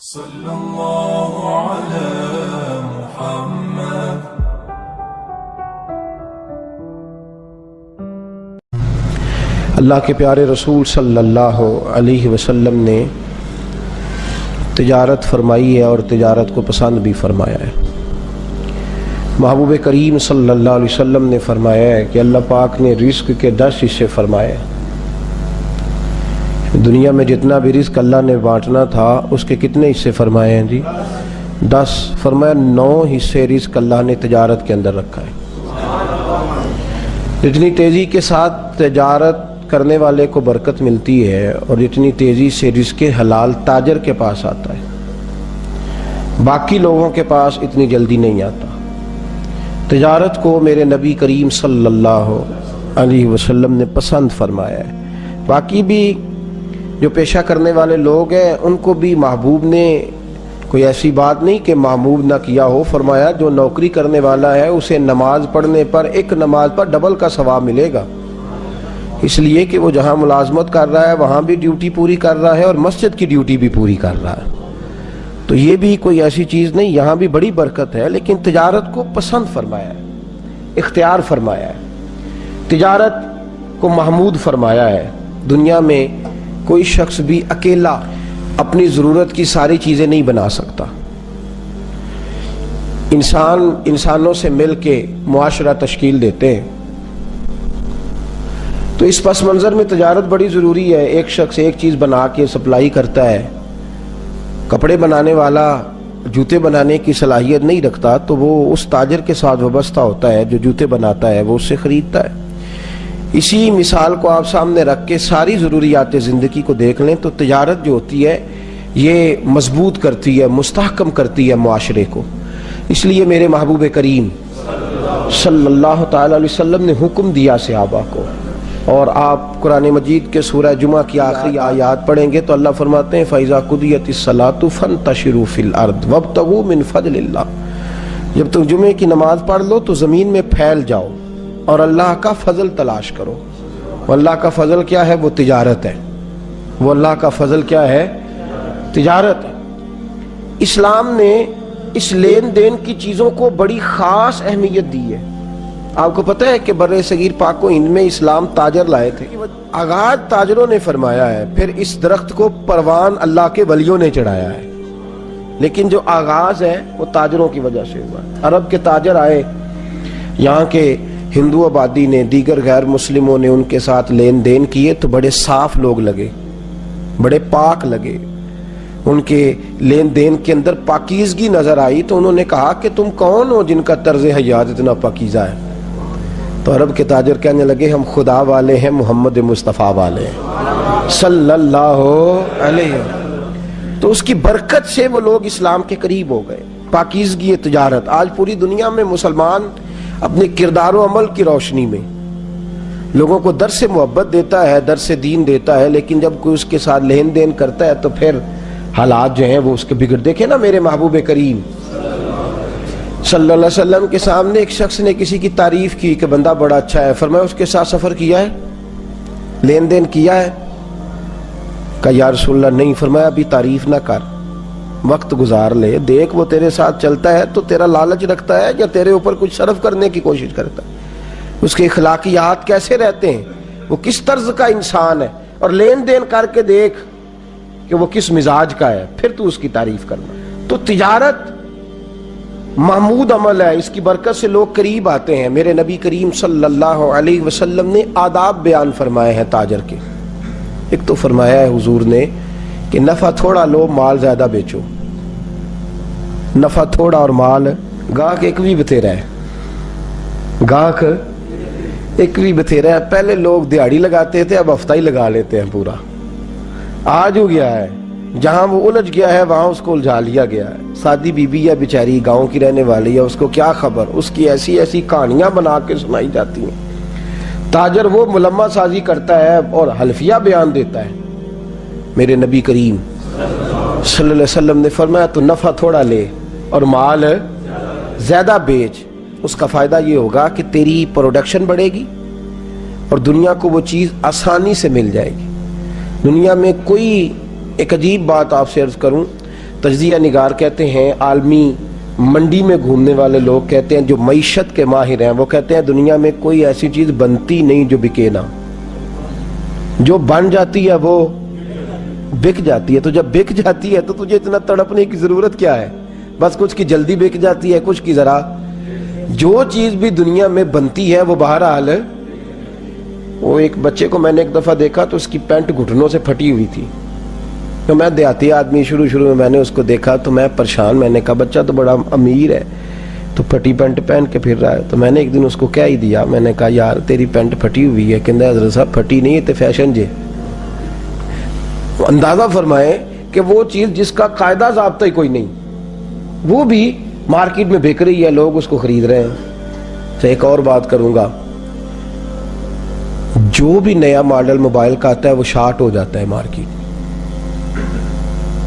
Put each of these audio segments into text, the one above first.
صلی اللہ علی محمد۔ اللہ کے پیارے رسول صلی اللہ علیہ وسلم نے تجارت فرمائی ہے اور تجارت کو پسند بھی فرمایا ہے۔ محبوب کریم صلی اللہ علیہ وسلم نے فرمایا ہے کہ اللہ پاک نے رزق کے 10 حصے فرمائے ہیں۔ دنیا میں جتنا بھی رزق اللہ نے بانٹنا تھا اس کے کتنے حصے فرمائے ہیں جی؟ 10۔ فرمایا 9 حصے رزق اللہ نے تجارت کے اندر رکھا ہے۔ جتنی تیزی کے ساتھ تجارت کرنے والے کو برکت ملتی ہے اور جتنی تیزی سے رزق حلال تاجر کے پاس آتا ہے، باقی لوگوں کے پاس اتنی جلدی نہیں آتا۔ تجارت کو میرے نبی کریم صلی اللہ علیہ وسلم نے پسند فرمایا ہے۔ باقی بھی جو پیشہ کرنے والے لوگ ہیں ان کو بھی محبوب نے کوئی ایسی بات نہیں کہ محبوب نہ کیا ہو، فرمایا جو نوکری کرنے والا ہے اسے نماز پڑھنے پر ایک نماز پر ڈبل کا ثواب ملے گا، اس لیے کہ وہ جہاں ملازمت کر رہا ہے وہاں بھی ڈیوٹی پوری کر رہا ہے اور مسجد کی ڈیوٹی بھی پوری کر رہا ہے۔ تو یہ بھی کوئی ایسی چیز نہیں، یہاں بھی بڑی برکت ہے، لیکن تجارت کو پسند فرمایا ہے، اختیار فرمایا ہے، تجارت کو محمود فرمایا ہے۔ دنیا میں کوئی شخص بھی اکیلا اپنی ضرورت کی ساری چیزیں نہیں بنا سکتا۔ انسانوں سے مل کے معاشرہ تشکیل دیتے ہیں، تو اس پس منظر میں تجارت بڑی ضروری ہے۔ ایک شخص ایک چیز بنا کے سپلائی کرتا ہے، کپڑے بنانے والا جوتے بنانے کی صلاحیت نہیں رکھتا تو وہ اس تاجر کے ساتھ وابستہ ہوتا ہے جو جوتے بناتا ہے، وہ اس سے خریدتا ہے۔ اسی مثال کو آپ سامنے رکھ کے ساری ضروریات زندگی کو دیکھ لیں تو تجارت جو ہوتی ہے یہ مضبوط کرتی ہے، مستحکم کرتی ہے معاشرے کو۔ اس لیے میرے محبوب کریم صلی اللہ تعالی علیہ وسلم نے حکم دیا صحابہ کو، اور آپ قرآن مجید کے سورہ جمعہ کی آخری آیات پڑھیں گے تو اللہ فرماتے ہیں فَإِذَا قُضِيَتِ الصَّلَاةُ فَانتَشِرُوا فِي الْأَرْضِ وَابْتَغُوا مِنْ فَضْلِ اللَّهِ۔ جب تم جمعے کی نماز پڑھ لو تو زمین میں پھیل جاؤ اور اللہ کا فضل تلاش کرو۔ وہ اللہ کا فضل کیا ہے؟ وہ تجارت ہے۔ وہ اللہ کا فضل کیا ہے؟ تجارت ہے۔ اسلام نے اس لین دین کی چیزوں کو بڑی خاص اہمیت دی ہے۔ آپ کو پتہ ہے کہ بر صغیر پاک و ہند میں اسلام تاجر لائے تھے، آغاز تاجروں نے فرمایا ہے، پھر اس درخت کو پروان اللہ کے ولیوں نے چڑھایا ہے، لیکن جو آغاز ہے وہ تاجروں کی وجہ سے ہوا۔ عرب کے تاجر آئے، یہاں کے ہندو آبادی نے، دیگر غیر مسلموں نے ان کے ساتھ لین دین کیے تو بڑے صاف لوگ لگے، بڑے پاک لگے، ان کے لین دین کے اندر پاکیزگی نظر آئی۔ تو انہوں نے کہا کہ تم کون ہو جن کا طرز حیات اتنا پاکیزہ ہے؟ تو عرب کے تاجر کہنے لگے ہم خدا والے ہیں، محمد مصطفیٰ والے ہیں صلی اللہ علیہ وسلم۔ تو اس کی برکت سے وہ لوگ اسلام کے قریب ہو گئے۔ پاکیزگی تجارت آج پوری دنیا میں مسلمان اپنے کردار و عمل کی روشنی میں لوگوں کو درس محبت دیتا ہے، درس دین دیتا ہے، لیکن جب کوئی اس کے ساتھ لین دین کرتا ہے تو پھر حالات جو ہیں وہ اس کے بگڑ۔ دیکھیں نا میرے محبوب کریم صلی اللہ علیہ وسلم کے سامنے ایک شخص نے کسی کی تعریف کی کہ بندہ بڑا اچھا ہے، فرمایا اس کے ساتھ سفر کیا ہے، لین دین کیا ہے؟ کہا یا رسول اللہ نہیں۔ فرمایا ابھی تعریف نہ کر، وقت گزار لے، دیکھ وہ تیرے ساتھ چلتا ہے تو تیرا لالچ رکھتا ہے یا تیرے اوپر کچھ صرف کرنے کی کوشش کرتا ہے، اس کے اخلاقیات کیسے رہتے ہیں، وہ کس طرز کا انسان ہے، اور لین دین کر کے دیکھ کہ وہ کس مزاج کا ہے، پھر تو اس کی تعریف کرنا۔ تو تجارت محمود عمل ہے، اس کی برکت سے لوگ قریب آتے ہیں۔ میرے نبی کریم صلی اللہ علیہ وسلم نے آداب بیان فرمائے ہیں تاجر کے۔ ایک تو فرمایا ہے حضور نے کہ نفع تھوڑا لو، مال زیادہ بیچو۔ نفع تھوڑا اور مال، گاہک ایک بھی بتھیرا ہے، گاہک ایک بھی بتھیرا ہے۔ پہلے لوگ دیہاڑی لگاتے تھے، اب ہفتہ ہی لگا لیتے ہیں پورا۔ آج ہو گیا ہے جہاں وہ الجھ گیا ہے وہاں اس کو الجھا لیا گیا ہے۔ سادی بی بی ہے بیچاری، گاؤں کی رہنے والی ہے، اس کو کیا خبر، اس کی ایسی ایسی کہانیاں بنا کے سنائی جاتی ہیں۔ تاجر وہ ملمہ سازی کرتا ہے اور حلفیہ بیان دیتا ہے۔ میرے نبی کریم صلی اللہ علیہ وسلم نے فرمایا تو نفع تھوڑا لے اور مال زیادہ بیچ۔ اس کا فائدہ یہ ہوگا کہ تیری پروڈکشن بڑھے گی اور دنیا کو وہ چیز آسانی سے مل جائے گی۔ دنیا میں کوئی ایک عجیب بات آپ سے عرض کروں، تجزیہ نگار کہتے ہیں، عالمی منڈی میں گھومنے والے لوگ کہتے ہیں، جو معیشت کے ماہر ہیں وہ کہتے ہیں دنیا میں کوئی ایسی چیز بنتی نہیں جو بکے نہ، جو بن جاتی ہے وہ بک جاتی ہے۔ تو جب بک جاتی ہے تو تجھے اتنا تڑپنے کی ضرورت کیا ہے؟ بس کچھ کی جلدی بک جاتی ہے، کچھ کی ذرا۔ جو چیز بھی دنیا میں بنتی ہے وہ بہرحال، وہ ایک بچے کو میں نے ایک دفعہ دیکھا تو اس کی پینٹ گھٹنوں سے پھٹی ہوئی تھی، تو میں دیہاتی آدمی، شروع میں نے اس کو دیکھا تو میں پریشان، میں نے کہا بچہ تو بڑا امیر ہے تو پھٹی پینٹ پہن کے پھر رہا ہے۔ تو میں نے ایک دن اس کو کہہ ہی دیا، میں نے کہا یار تیری پینٹ پھٹی ہوئی ہے، کہندا حضرت صاحب پھٹی نہیں ہے تے فیشن جے۔ اندازہ فرمائے کہ وہ چیز جس کا قاعدہ ضابطہ ہی کوئی نہیں، وہ بھی مارکیٹ میں بک رہی ہے، لوگ اس کو خرید رہے ہیں۔ تو ایک اور بات کروں گا، جو بھی نیا ماڈل موبائل کا آتا ہے وہ شارٹ ہو جاتا ہے مارکیٹ۔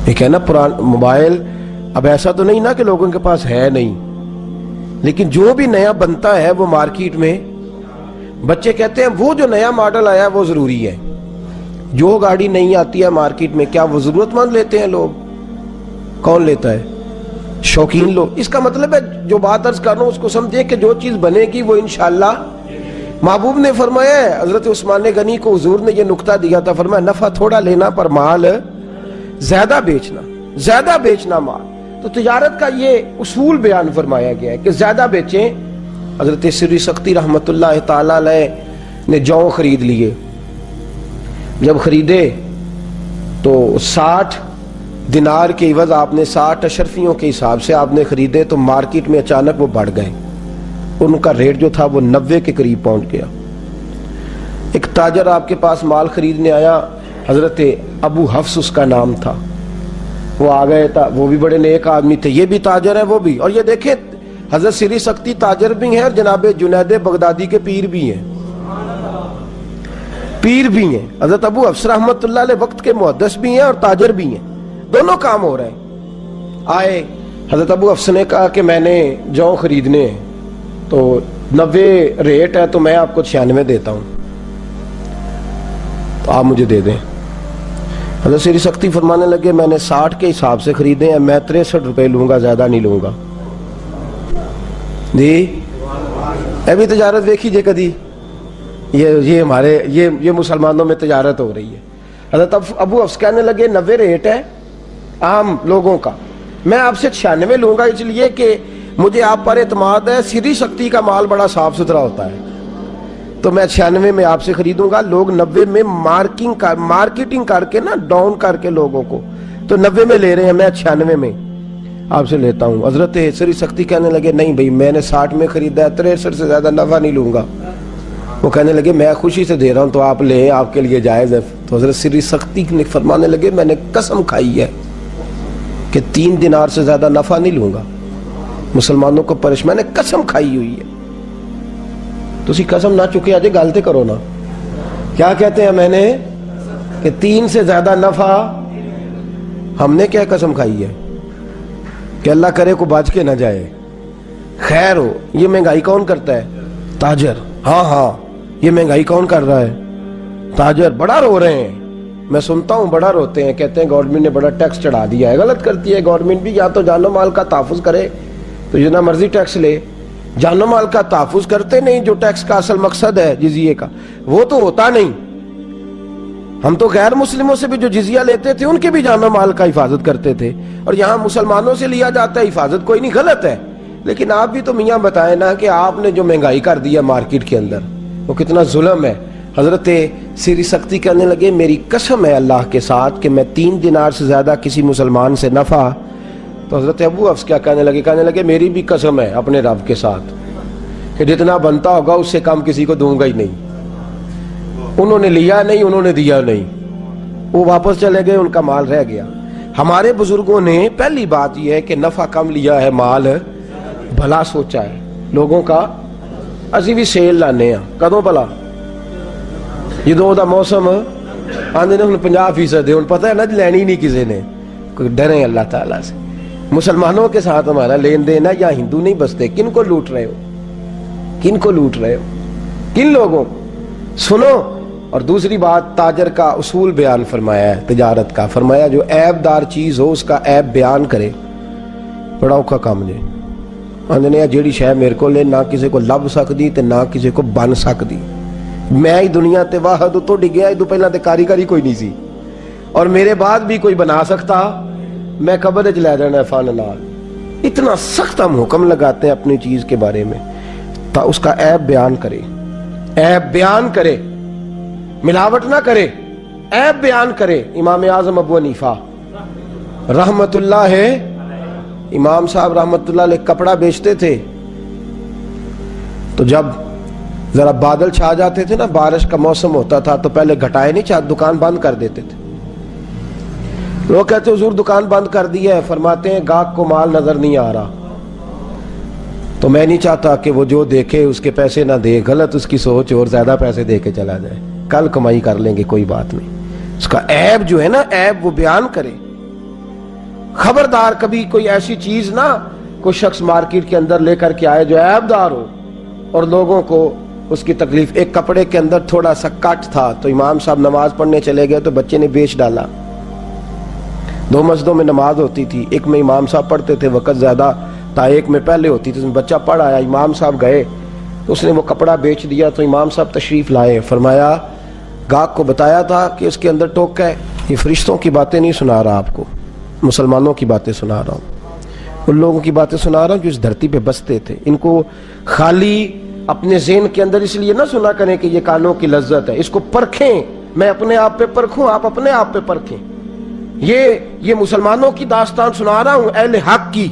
ایک ہے نا پرانا موبائل، اب ایسا تو نہیں نا کہ لوگوں کے پاس ہے نہیں، لیکن جو بھی نیا بنتا ہے وہ مارکیٹ میں، بچے کہتے ہیں وہ جو نیا ماڈل آیا ہے وہ ضروری ہے۔ جو گاڑی نہیں آتی ہے مارکیٹ میں کیا وہ ضرورت مند لیتے ہیں لوگ؟ کون لیتا ہے؟ شوقین لوگ۔ اس کا مطلب ہے جو بات عرض کر رہا ہوں اس کو سمجھے کہ جو چیز بنے گی وہ انشاءاللہ، محبوب نے فرمایا ہے، حضرت عثمان غنی کو حضور نے یہ نکتہ دیا تھا، فرمایا نفع تھوڑا لینا پر مال زیادہ بیچنا، زیادہ بیچنا مال۔ تو تجارت کا یہ اصول بیان فرمایا گیا ہے کہ زیادہ بیچیں۔ حضرت سری سختی رحمت اللہ تعالی علیہ نے جو خرید لیے، جب خریدے تو 60 دینار کے عوض آپ نے 60 اشرفیوں کے حساب سے آپ نے خریدے، تو مارکیٹ میں اچانک وہ بڑھ گئے، ان کا ریٹ جو تھا وہ 90 کے قریب پہنچ گیا۔ ایک تاجر آپ کے پاس مال خریدنے آیا، حضرت ابو حفص اس کا نام تھا، وہ آ گئے تھا، وہ بھی بڑے نیک آدمی تھے، یہ بھی تاجر ہے وہ بھی، اور یہ دیکھیں حضرت سری سختی تاجر بھی ہیں اور جناب جنید بغدادی کے پیر بھی ہیں، پیر بھی ہیں۔ حضرت ابو حفص رحمت اللہ علیہ وقت کے محدث بھی ہیں اور تاجر بھی ہیں، دونوں کام ہو رہے ہیں۔ آئے حضرت ابو حفص نے کہا کہ میں نے جو خریدنے ہیں تو 90 ریٹ ہے تو میں آپ کو 96 دیتا ہوں، تو آپ مجھے دے دیں۔ حضرت سری سختی فرمانے لگے میں نے 60 کے حساب سے خریدے ہیں، میں 63 روپے لوں گا، زیادہ نہیں لوں گا۔ جی اے بھی تجارت دیکھی جے کدی، یہ ہمارے یہ مسلمانوں میں تجارت ہو رہی ہے۔ حضرت ابو حفص کہنے لگے 90 ریٹ ہے عام لوگوں کا، میں آپ سے 96 لوں گا، اس لیے کہ مجھے آپ پر اعتماد ہے، سری سختی کا مال بڑا صاف ستھرا ہوتا ہے، تو میں 96 میں آپ سے خریدوں گا۔ لوگ 90 میں مارکیٹنگ کر کے نا، ڈاؤن کر کے لوگوں کو، تو 90 میں لے رہے ہیں، میں 96 میں آپ سے لیتا ہوں۔ حضرت سری سختی کہنے لگے نہیں بھائی میں نے 60 میں خریدا ہے، 63 سے زیادہ نفع نہیں لوں گا۔ وہ کہنے لگے میں خوشی سے دے رہا ہوں تو آپ لیں، آپ کے لیے جائز ہے۔ تو حضرت سری سختی نے فرمانے لگے میں نے قسم کھائی ہے کہ 3 دینار سے زیادہ نفع نہیں لوں گا، مسلمانوں کو میں نے قسم کھائی ہوئی ہے۔ تو اسی قسم نہ چکے آجے گالتے کرو نا، کیا کہتے ہیں میں نے کہ 3 سے زیادہ نفع، ہم نے کیا قسم کھائی ہے کہ اللہ کرے کو بچ کے نہ جائے، خیر ہو۔ یہ مہنگائی کون کرتا ہے؟ تاجر۔ ہاں یہ مہنگائی کون کر رہا ہے؟ تاجر۔ بڑا رو رہے ہیں، میں سنتا ہوں بڑا روتے ہیں، کہتے ہیں گورنمنٹ نے بڑا ٹیکس چڑھا دیا ہے۔ غلط کرتی ہے گورنمنٹ بھی، یا تو جان و مال کا تحفظ کرے تو جتنا مرضی ٹیکس لے، جان و مال کا تحفظ کرتے نہیں، جو ٹیکس کا اصل مقصد ہے جزیے کا وہ تو ہوتا نہیں۔ ہم تو غیر مسلموں سے بھی جو جزیہ لیتے تھے ان کے بھی جان و مال کا حفاظت کرتے تھے، اور یہاں مسلمانوں سے لیا جاتا ہے، حفاظت کوئی نہیں، غلط ہے۔ لیکن آپ بھی تو میاں بتائیں نا کہ آپ نے جو مہنگائی کر دی ہے مارکیٹ کے اندر وہ کتنا ظلم ہے۔ حضرت سری سختی کہنے لگے میری قسم ہے اللہ کے ساتھ کہ میں 3 دینار سے زیادہ کسی مسلمان سے نفع۔ تو حضرت ابو حفص کیا کہنے لگے میری بھی قسم ہے اپنے رب کے ساتھ کہ جتنا بنتا ہوگا اس سے کم کسی کو دوں گا ہی نہیں۔ انہوں نے لیا نہیں، انہوں نے دیا نہیں، وہ واپس چلے گئے، ان کا مال رہ گیا۔ ہمارے بزرگوں نے پہلی بات یہ ہے کہ نفع کم لیا ہے، مال بھلا سوچا ہے لوگوں کا۔ اسی بھی سیل لانے ہیں کدوں بھلا جدوں دا موسم آندے نے 50% دے، پتہ ہے نا لینی نہیں کسی نے، ڈریں اللہ تعالیٰ سے۔ مسلمانوں کے ساتھ ہمارا لین دین ہے، یا ہندو نہیں بستے، کن کو لوٹ رہے ہو، کن کو لوٹ رہے ہو، کن لوگوں؟ سنو اور دوسری بات تاجر کا اصول بیان فرمایا ہے تجارت کا، فرمایا جو عیب دار چیز ہو اس کا عیب بیان کرے، بڑا اوکھا کام جے آندنے جیڑی شے میرے کو لے نہ کسی کو لب سکتی تے نہ کسی کو بن سکتی، میں ہی دنیا تے واحد تو ڈگیا ادو پہلا تے کاریگری کوئی نہیں سی اور میرے بعد بھی کوئی بنا سکتا، میں قبر وچ لے جانا فن نال۔ اتنا سخت ہم حکم لگاتے ہیں اپنی چیز کے بارے میں، تا اس کا عیب بیان کرے، عیب بیان کرے، ملاوٹ نہ کرے، عیب بیان کرے۔ امام اعظم ابو حنیفہ رحمت اللہ ہے، امام صاحب رحمت اللہ علیہ کپڑا بیچتے تھے، تو جب ذرا بادل چھا جاتے تھے نا، بارش کا موسم ہوتا تھا تو پہلے گھٹائے نہیں چاہتے، دکان بند کر دیتے تھے۔ لوگ کہتے حضور دکان بند کر دی ہے، فرماتے ہیں گاہک کو مال نظر نہیں آ رہا، تو میں نہیں چاہتا کہ وہ جو دیکھے اس کے پیسے نہ دے، غلط اس کی سوچ اور زیادہ پیسے دے کے چلا جائے، کل کمائی کر لیں گے کوئی بات نہیں۔ اس کا عیب جو ہے نا، عیب وہ بیان کرے۔ خبردار کبھی کوئی ایسی چیز نہ کوئی شخص مارکیٹ کے اندر لے کر کے آئے جو عیب دار ہو اور لوگوں کو اس کی تکلیف۔ ایک کپڑے کے اندر تھوڑا سا کٹ تھا تو امام صاحب نماز پڑھنے چلے گئے تو بچے نے بیچ ڈالا۔ دو مسجدوں میں نماز ہوتی تھی، ایک میں امام صاحب پڑھتے تھے، وقت زیادہ تھا، ایک میں پہلے ہوتی تھی، بچہ پڑھ آیا، امام صاحب گئے تو اس نے وہ کپڑا بیچ دیا، تو امام صاحب تشریف لائے، فرمایا گاہک کو بتایا تھا کہ اس کے اندر ٹوکا ہے، یہ فرشتوں کی باتیں نہیں سنا رہا آپ کو، مسلمانوں کی باتیں سنا رہا ہوں، ان لوگوں کی باتیں سنا رہا ہوں جو اس دھرتی پہ بستے تھے۔ ان کو خالی اپنے ذہن کے اندر اس لیے نہ سنا کریں کہ یہ کانوں کی لذت ہے، اس کو پرکھیں، میں اپنے آپ پہ پرکھوں، آپ اپنے آپ پہ پرکھیں۔ یہ مسلمانوں کی داستان سنا رہا ہوں، اہل حق کی،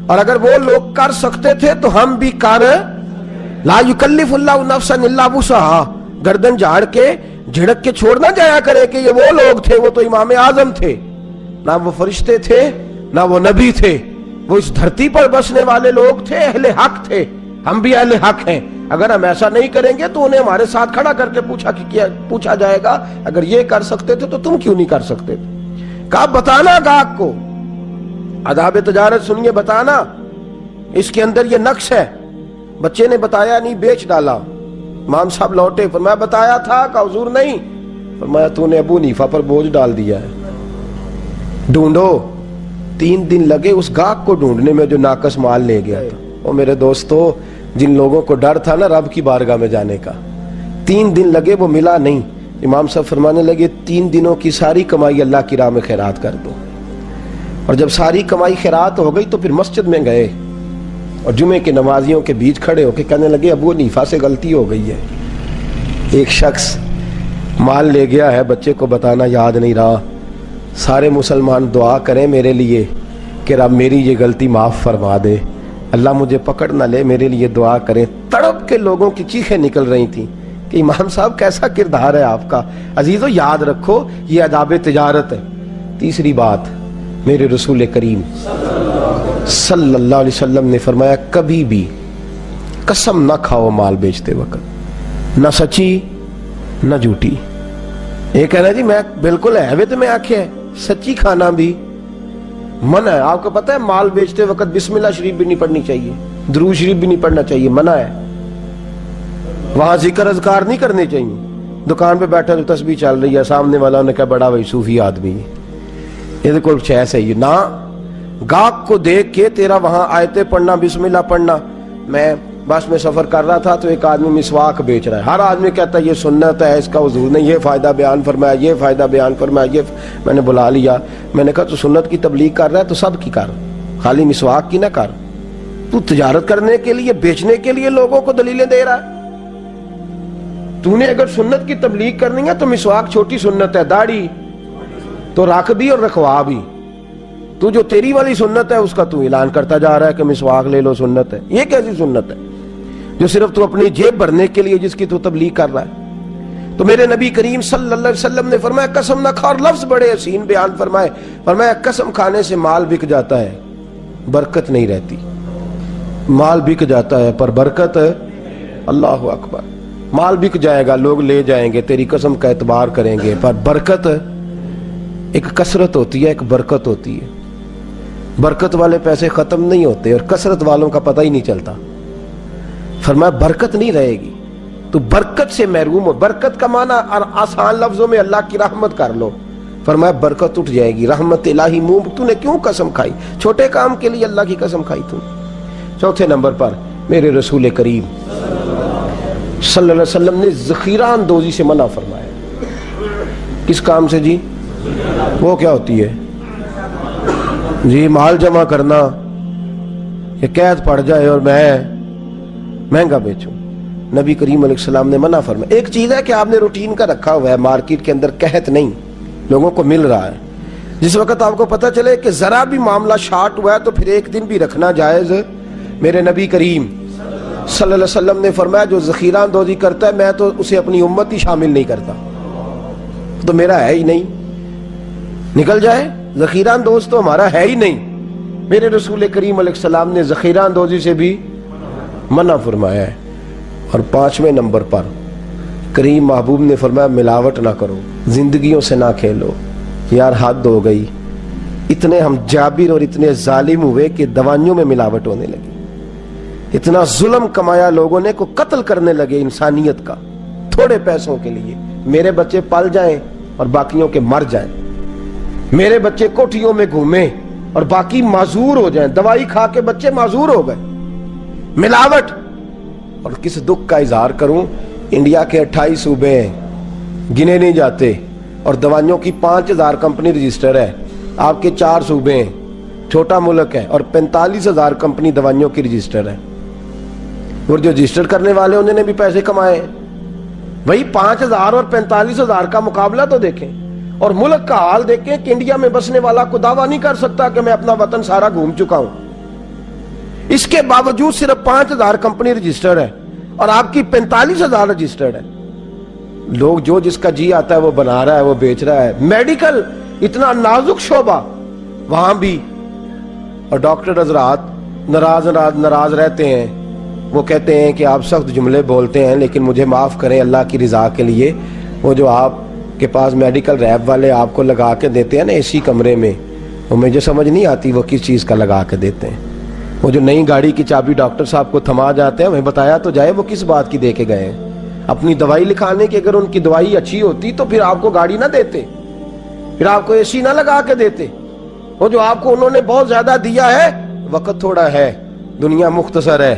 اور اگر وہ لوگ کر سکتے تھے تو ہم بھی کر، لا یکلف اللہ نفسا الا وسعها، گردن جھاڑ کے جھڑک کے چھوڑ نہ جایا کرے کہ یہ وہ لوگ تھے، وہ تو امام اعظم تھے، نہ وہ فرشتے تھے نہ وہ نبی تھے، وہ اس دھرتی پر بسنے والے لوگ تھے، اہل حق تھے، ہم بھی اہل حق ہیں۔ اگر ہم ایسا نہیں کریں گے تو انہیں ہمارے ساتھ کھڑا کر کے پوچھا جائے گا اگر یہ کر سکتے تھے تو تم کیوں نہیں کر سکتے تھے؟ کہا بتانا گاہک کو، آداب تجارت سنیے، بتانا اس کے اندر یہ نقص ہے۔ بچے نے بتایا نہیں، بیچ ڈالا۔ امام صاحب لوٹے، فرمایا بتایا تھا؟ کہا حضور نہیں۔ فرمایا تو نے ابو حنیفہ پر بوجھ ڈال دیا ہے، ڈھونڈو۔ 3 دن لگے اس گاہک کو ڈھونڈنے میں جو ناقص مال لے گیا تھا۔ اور میرے دوستو، جن لوگوں کو ڈر تھا نا رب کی بارگاہ میں جانے کا، 3 دن لگے، وہ ملا نہیں۔ امام صاحب فرمانے لگے 3 دنوں کی ساری کمائی اللہ کی راہ میں خیرات کر دو۔ اور جب ساری کمائی خیرات ہو گئی تو پھر مسجد میں گئے اور جمعے کے نمازیوں کے بیچ کھڑے ہو کے کہنے لگے ابو حنیفہ سے غلطی ہو گئی ہے، ایک شخص مال لے گیا ہے، بچے کو بتانا یاد نہیں رہا، سارے مسلمان دعا کریں میرے لیے کہ رب میری یہ غلطی معاف فرما دے، اللہ مجھے پکڑ نہ لے، میرے لیے دعا کریں۔ تڑپ کے لوگوں کی چیخیں نکل رہی تھیں کہ امام صاحب کیسا کردار ہے آپ کا۔ عزیزو یاد رکھو یہ آداب تجارت ہے۔ تیسری بات، میرے رسول کریم صلی اللہ علیہ وسلم نے فرمایا کبھی بھی قسم نہ کھاؤ مال بیچتے وقت، نہ سچی نہ جھوٹی۔ یہ کہنا جی میں بالکل ہے تو میں آنکھیں سچی کھانا بھی منع ہے۔ آپ کو پتہ ہے مال بیچتے وقت بسم اللہ شریف بھی نہیں پڑھنی چاہیے، درود شریف بھی نہیں پڑھنا چاہیے، منع ہے۔ وہاں ذکر اذکار نہیں کرنے چاہیے۔ دکان پہ بیٹھا تو تسبیح چل رہی ہے، سامنے والا نے کہا بڑا بھائی صوفی آدمی ہے، یہ کوئی چھ صحیح نہ۔ گاہک کو دیکھ کے تیرا وہاں آیتیں پڑھنا، بسم اللہ پڑھنا۔ میں بس میں سفر کر رہا تھا تو ایک آدمی مسواک بیچ رہا ہے، ہر آدمی کہتا ہے یہ سنت ہے، اس کا حضور نے یہ فائدہ بیان فرمایا، یہ فائدہ بیان فرمایا، یہ میں نے بلا لیا۔ میں نے کہا تو سنت کی تبلیغ کر رہا ہے تو سب کی کر، خالی مسواک کی نہ کر۔ تو تجارت کرنے کے لیے، بیچنے کے لیے لوگوں کو دلیلیں دے رہا ہے۔ تو نے اگر سنت کی تبلیغ کرنی ہے تو مسواک چھوٹی سنت ہے، داڑھی تو رکھ بھی اور رکھوا بھی۔ تو جو تیری والی سنت ہے اس کا تو اعلان کرتا جا رہا ہے کہ مسواک لے لو سنت ہے۔ یہ کیسی سنت ہے جو صرف تو اپنی جیب بھرنے کے لیے جس کی تو تبلیغ کر رہا ہے؟ تو میرے نبی کریم صلی اللہ علیہ وسلم نے فرمایا قسم نہ کھا، اور لفظ بڑے حسین بیان فرمائے، فرمایا قسم کھانے سے مال بک جاتا ہے، برکت نہیں رہتی۔ مال بک جاتا ہے پر برکت، اللہ اکبر، مال بک جائے گا، لوگ لے جائیں گے، تیری قسم کا اعتبار کریں گے، پر برکت ایک کثرت ہوتی ہے، ایک برکت ہوتی ہے۔ برکت والے پیسے ختم نہیں ہوتے اور کثرت والوں کا پتہ ہی نہیں چلتا۔ فرمایا برکت نہیں رہے گی۔ تو برکت سے محروم ہو. برکت کا معنی آسان لفظوں میں اللہ کی رحمت کر لو. فرمایا برکت اٹھ جائے گی, رحمت الہی منہ. تو نے کیوں قسم کھائی؟ چھوٹے کام کے لیے اللہ کی قسم کھائی تو. چوتھے نمبر پر میرے رسول کریم صلی اللہ علیہ وسلم نے ذخیرہ اندوزی سے منع فرمایا. کس کام سے جی؟ وہ کیا ہوتی ہے جی؟ مال جمع کرنا کہ قید پڑ جائے اور میں مہنگا بیچوں. نبی کریم علیہ السلام نے منع فرمایا. ایک چیز ہے کہ آپ نے روٹین کا رکھا ہوا ہے, مارکیٹ کے اندر قحط نہیں, لوگوں کو مل رہا ہے. جس وقت آپ کو پتہ چلے کہ ذرا بھی معاملہ شارٹ ہوا ہے تو پھر ایک دن بھی رکھنا جائز. میرے نبی کریم صلی اللہ علیہ وسلم نے فرمایا جو ذخیرہ اندوزی کرتا ہے میں تو اسے اپنی امت ہی شامل نہیں کرتا, تو میرا ہے ہی نہیں. نکل جائے, ذخیرہ اندوز تو ہمارا ہے ہی نہیں. میرے رسول کریم علیہ السلام نے ذخیرہ اندوزی سے بھی منع فرمایا ہے. اور پانچویں نمبر پر کریم محبوب نے فرمایا ملاوٹ نہ کرو, زندگیوں سے نہ کھیلو. یار حد ہو گئی, اتنے ہم جابر اور اتنے ظالم ہوئے کہ دوائیوں میں ملاوٹ ہونے لگی. اتنا ظلم کمایا لوگوں نے کو قتل کرنے لگے انسانیت کا تھوڑے پیسوں کے لیے. میرے بچے پل جائیں اور باقیوں کے مر جائیں, میرے بچے کوٹھیوں میں گھومیں اور باقی معذور ہو جائیں. دوائی کھا کے بچے معذور ہو گئے. ملاوٹ. اور کس دکھ کا اظہار کروں, انڈیا کے 28 صوبے ہیں, گنے نہیں جاتے, اور دوائیوں کی 5000 کمپنی رجسٹر ہے. آپ کے 4 صوبے ہیں, چھوٹا ملک ہے, اور 45,000 کمپنی دوائیوں کی رجسٹر ہے. اور جو رجسٹر کرنے والے انہوں نے بھی پیسے کمائے ہیں. وہی 5,000 اور 45,000 کا مقابلہ تو دیکھیں, اور ملک کا حال دیکھیں کہ انڈیا میں بسنے والا کو دعویٰ نہیں کر سکتا کہ میں اپنا وطن سارا گھوم چکا ہوں. اس کے باوجود صرف 5,000 کمپنی رجسٹر ہے اور آپ کی 45,000 رجسٹرڈ ہے. لوگ جو جس کا جی آتا ہے وہ بنا رہا ہے, وہ بیچ رہا ہے. میڈیکل اتنا نازک شعبہ, وہاں بھی. اور ڈاکٹر حضرات ناراض رہتے ہیں. وہ کہتے ہیں کہ آپ سخت جملے بولتے ہیں لیکن مجھے معاف کریں اللہ کی رضا کے لیے. وہ جو آپ کے پاس میڈیکل ریپ والے آپ کو لگا کے دیتے ہیں نا اسی کمرے میں, وہ مجھے سمجھ نہیں آتی وہ کس چیز کا لگا کے دیتے ہیں. وہ جو نئی گاڑی کی چابی ڈاکٹر صاحب کو تھما جاتے ہیں, ہمیں بتایا تو جائے وہ کس بات کی دے کے گئے ہیں. اپنی دوائی لکھانے کی. اگر ان کی دوائی اچھی ہوتی تو پھر آپ کو گاڑی نہ دیتے, پھر آپ کو اے سی نہ لگا کے دیتے. وہ جو آپ کو انہوں نے بہت زیادہ دیا ہے, وقت تھوڑا ہے, دنیا مختصر ہے.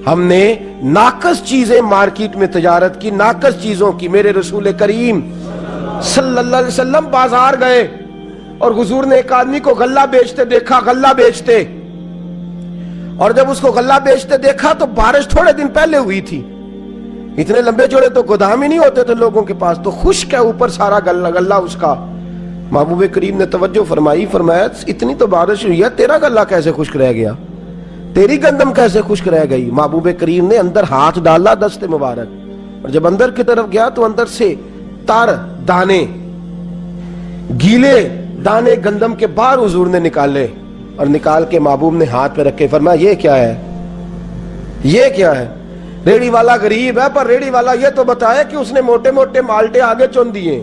ہم نے ناقص چیزیں مارکیٹ میں تجارت کی, ناقص چیزوں کی. میرے رسول کریم صلی اللہ علیہ وسلم بازار گئے اور حضور نے ایک آدمی کو غلہ بیچتے دیکھا, غلہ بیچتے. اور جب اس کو غلہ بیچتے دیکھا تو بارش تھوڑے دن پہلے ہوئی تھی. اتنے لمبے چوڑے تو گودام ہی نہیں ہوتے تھے لوگوں کے پاس, تو خشک ہے اوپر سارا غلہ اس کا. محبوب کریم نے توجہ فرمائی, فرمایا اتنی تو بارش ہوئی ہے, تیرا غلہ کیسے خشک رہ گیا, تیری گندم کیسے خشک رہ گئی. محبوب کریم نے اندر ہاتھ ڈالا دست مبارک, اور جب اندر کی طرف گیا تو اندر سے تار دانے, گیلے دانے گندم کے باہر حضور نے نکالے, اور نکال کے محبوب نے ہاتھ پہ رکھے. فرمایا یہ کیا ہے, یہ کیا ہے. ریڑی والا غریب ہے, پر ریڑی والا یہ تو بتایا کہ اس نے موٹے موٹے مالٹے آگے چن دیے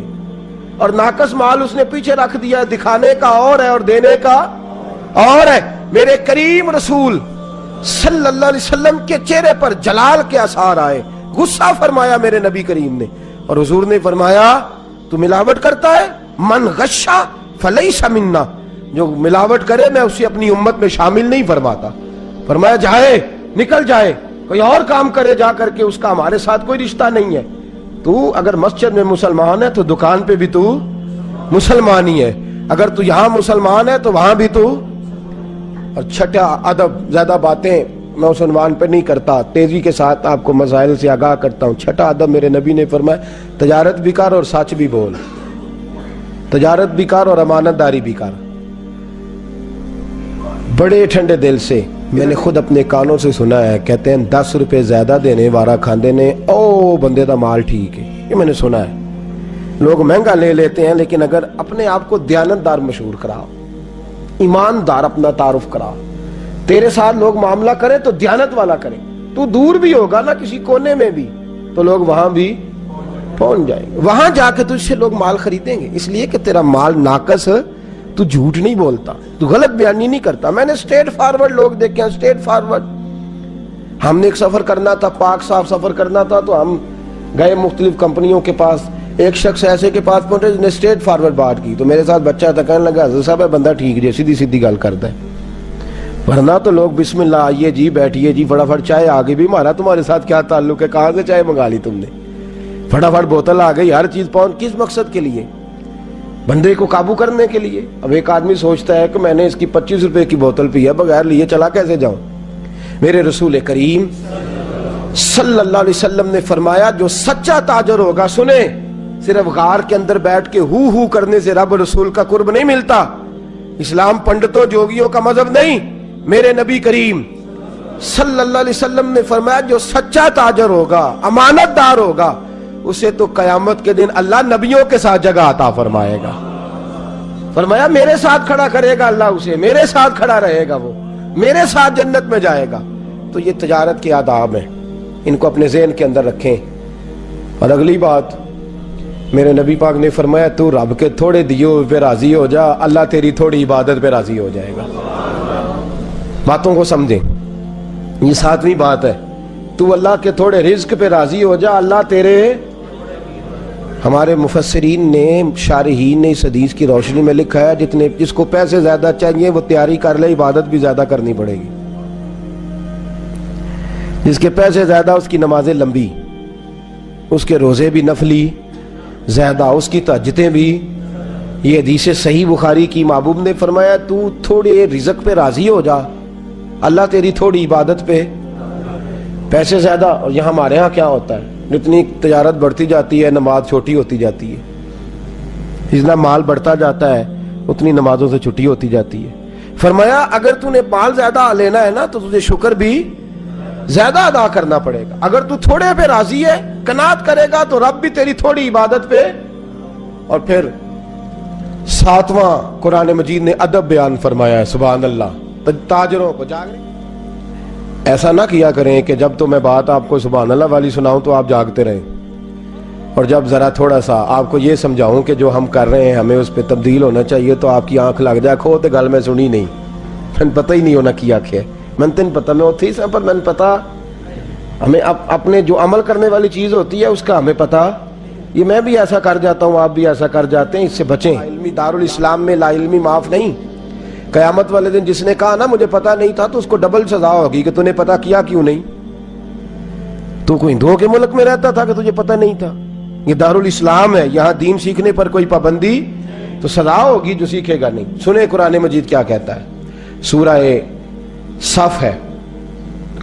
اور ناقص مال اس نے پیچھے رکھ دیا. دکھانے کا اور ہے اور دینے کا اور ہے. میرے کریم رسول صلی اللہ علیہ وسلم کے چہرے پر جلال کے اثار آئے, غصہ فرمایا میرے نبی کریم نے, اور حضور نے فرمایا تو ملاوٹ کرتا ہے, من غشا فلیس منا, جو ملاوٹ کرے میں اسے اپنی امت میں شامل نہیں فرماتا. فرمایا جائے, نکل جائے, کوئی اور کام کرے جا کر کے, اس کا ہمارے ساتھ کوئی رشتہ نہیں ہے. تو اگر مسجد میں مسلمان ہے تو دکان پہ بھی تو مسلمان ہی ہے, اگر تو یہاں مسلمان ہے تو وہاں بھی تو. اور چھٹا ادب, زیادہ باتیں میں اس عنوان پہ نہیں کرتا, تیزی کے ساتھ آپ کو مسائل سے آگاہ کرتا ہوں. چھٹا ادب میرے نبی نے فرمایا تجارت بھی کر اور سچ بھی بول, تجارت بھی کر اور امانت داری بھی کر. بڑے ٹھنڈے دل سے میں نے خود اپنے کانوں سے سنا ہے, کہتے ہیں 10 روپے زیادہ دینے وارا کھاندے نے او بندے دا مال ٹھیک ہے. یہ میں نے سنا ہے. لوگ مہنگا لے لیتے ہیں, لیکن اگر اپنے آپ کو دیانتدار مشہور کراؤ, ایماندار اپنا تعارف کراؤ, تیرے ساتھ لوگ معاملہ کریں تو دیانت والا کریں. تو دور بھی ہوگا نا کسی کونے میں بھی تو لوگ وہاں بھی پہنچ جائیں گے, وہاں جا کے تجھ سے لوگ مال خریدیں گے, اس لیے کہ تیرا مال ناقص, تو جھوٹ نہیں بولتا, تو غلط بیانی نہیں کرتا. میں نے اسٹریٹ فارورڈ لوگ دیکھے ہیں, اسٹریٹ فارورڈ. ہم نے ایک سفر کرنا تھا, پاک صاحب سفر کرنا تھا, تو ہم گئے مختلف کمپنیوں کے پاس، ایک شخص ایسے کے پاس پہنچے جس نے اسٹریٹ فارورڈ بات کی، تو میرے ساتھ بچہ تھا، کہنے لگا حضرت صاحب بندہ ٹھیک جی، سیدھی سیدھی گل کرتا ہے، ورنہ تو لوگ بسم اللہ آئیے جی بیٹھیے جی فٹافٹ چائے آ گئی، بھی ہمارا تمہارے ساتھ کیا تعلق ہے، کہاں سے چائے منگا لی تم نے، فٹافٹ بوتل آ گئی، ہر چیز پہنچ، کس مقصد کے لیے؟ بندے کو قابو کرنے کے لیے۔ اب ایک آدمی سوچتا ہے کہ میں نے اس کی 25 روپے کی بوتل پی ہے، بغیر لیے چلا کیسے جاؤں؟ میرے رسول کریم صلی اللہ علیہ وسلم نے فرمایا جو سچا تاجر ہوگا، سنیں، صرف غار کے اندر بیٹھ کے ہو کرنے سے رب رسول کا قرب نہیں ملتا، اسلام پنڈتوں جوگیوں کا مذہب نہیں، میرے نبی کریم صلی اللہ علیہ وسلم نے فرمایا جو سچا تاجر ہوگا، امانت دار ہوگا، اسے تو قیامت کے دن اللہ نبیوں کے ساتھ جگہ عطا فرمائے گا۔ فرمایا میرے ساتھ کھڑا کرے گا اللہ اسے، میرے ساتھ کھڑا رہے گا، وہ میرے ساتھ جنت میں جائے گا۔ تو یہ تجارت کے آداب ہیں، ان کو اپنے ذہن کے اندر رکھیں۔ اور اگلی بات، میرے نبی پاک نے فرمایا تو رب کے تھوڑے دیو پہ راضی ہو جا، اللہ تیری تھوڑی عبادت پہ راضی ہو جائے گا۔ باتوں کو سمجھیں، یہ 7ویں بات ہے، تو اللہ کے تھوڑے رزق پہ راضی ہو جا، اللہ تیرے۔ ہمارے مفسرین نے، شارحین نے اس حدیث کی روشنی میں لکھا ہے جس کو پیسے زیادہ چاہیے وہ تیاری کر لے، عبادت بھی زیادہ کرنی پڑے گی۔ جس کے پیسے زیادہ اس کی نمازیں لمبی، اس کے روزے بھی نفلی زیادہ، اس کی تہجدیں بھی۔ یہ حدیث صحیح بخاری کی، محبوب نے فرمایا تو تھوڑے رزق پہ راضی ہو جا، اللہ تیری تھوڑی عبادت پہ۔ پیسے زیادہ، اور یہاں ہمارے ہاں کیا ہوتا ہے، جتنی تجارت بڑھتی جاتی ہے نماز چھوٹی ہوتی جاتی ہے، جتنا مال بڑھتا جاتا ہے اتنی نمازوں سے چھٹی ہوتی جاتی ہے۔ فرمایا اگر تو نے مال زیادہ لینا ہے نا تو تجھے شکر بھی زیادہ ادا کرنا پڑے گا، اگر تو تھوڑے پہ راضی ہے، قناعت کرے گا تو رب بھی تیری تھوڑی عبادت پہ۔ اور پھر 7واں قرآن مجید نے ادب بیان فرمایا ہے، سبحان اللہ، تاجروں کو جاگنے ایسا نہ کیا کریں کہ جب تو میں بات آپ کو سبحان اللہ والی سناؤں تو آپ جاگتے رہیں، اور جب ذرا تھوڑا سا آپ کو یہ سمجھاؤں کہ جو ہم کر رہے ہیں ہمیں اس پہ تبدیل ہونا چاہیے تو آپ کی آنکھ لگ جائے، کھو تے گل میں سنی نہیں، میں پتہ ہی نہیں ہونا کی آنکھ ہے، میں تین پتہ میں اتھی سا، پر میں پتہ ہمیں اپنے جو عمل کرنے والی چیز ہوتی ہے اس کا ہمیں پتہ، یہ میں بھی ایسا کر جاتا ہوں، آپ بھی ایسا کر جاتے ہیں، اس سے بچیں۔ علمی دارالاسلام میں لا علمی معاف نہیں، قیامت والے دن جس نے کہا نا مجھے پتا نہیں تھا تو اس کو ڈبل سزا ہوگی کہ تو نے پتا کیا کیوں نہیں، تو کوئی ہندوؤں کے ملک میں رہتا تھا کہ تجھے پتا نہیں تھا، یہ دارالاسلام ہے، یہاں دین سیکھنے پر کوئی پابندی تو سزا ہوگی جو سیکھے گا نہیں۔ سنیں قرآن مجید کیا کہتا ہے، سورہ صف ہے،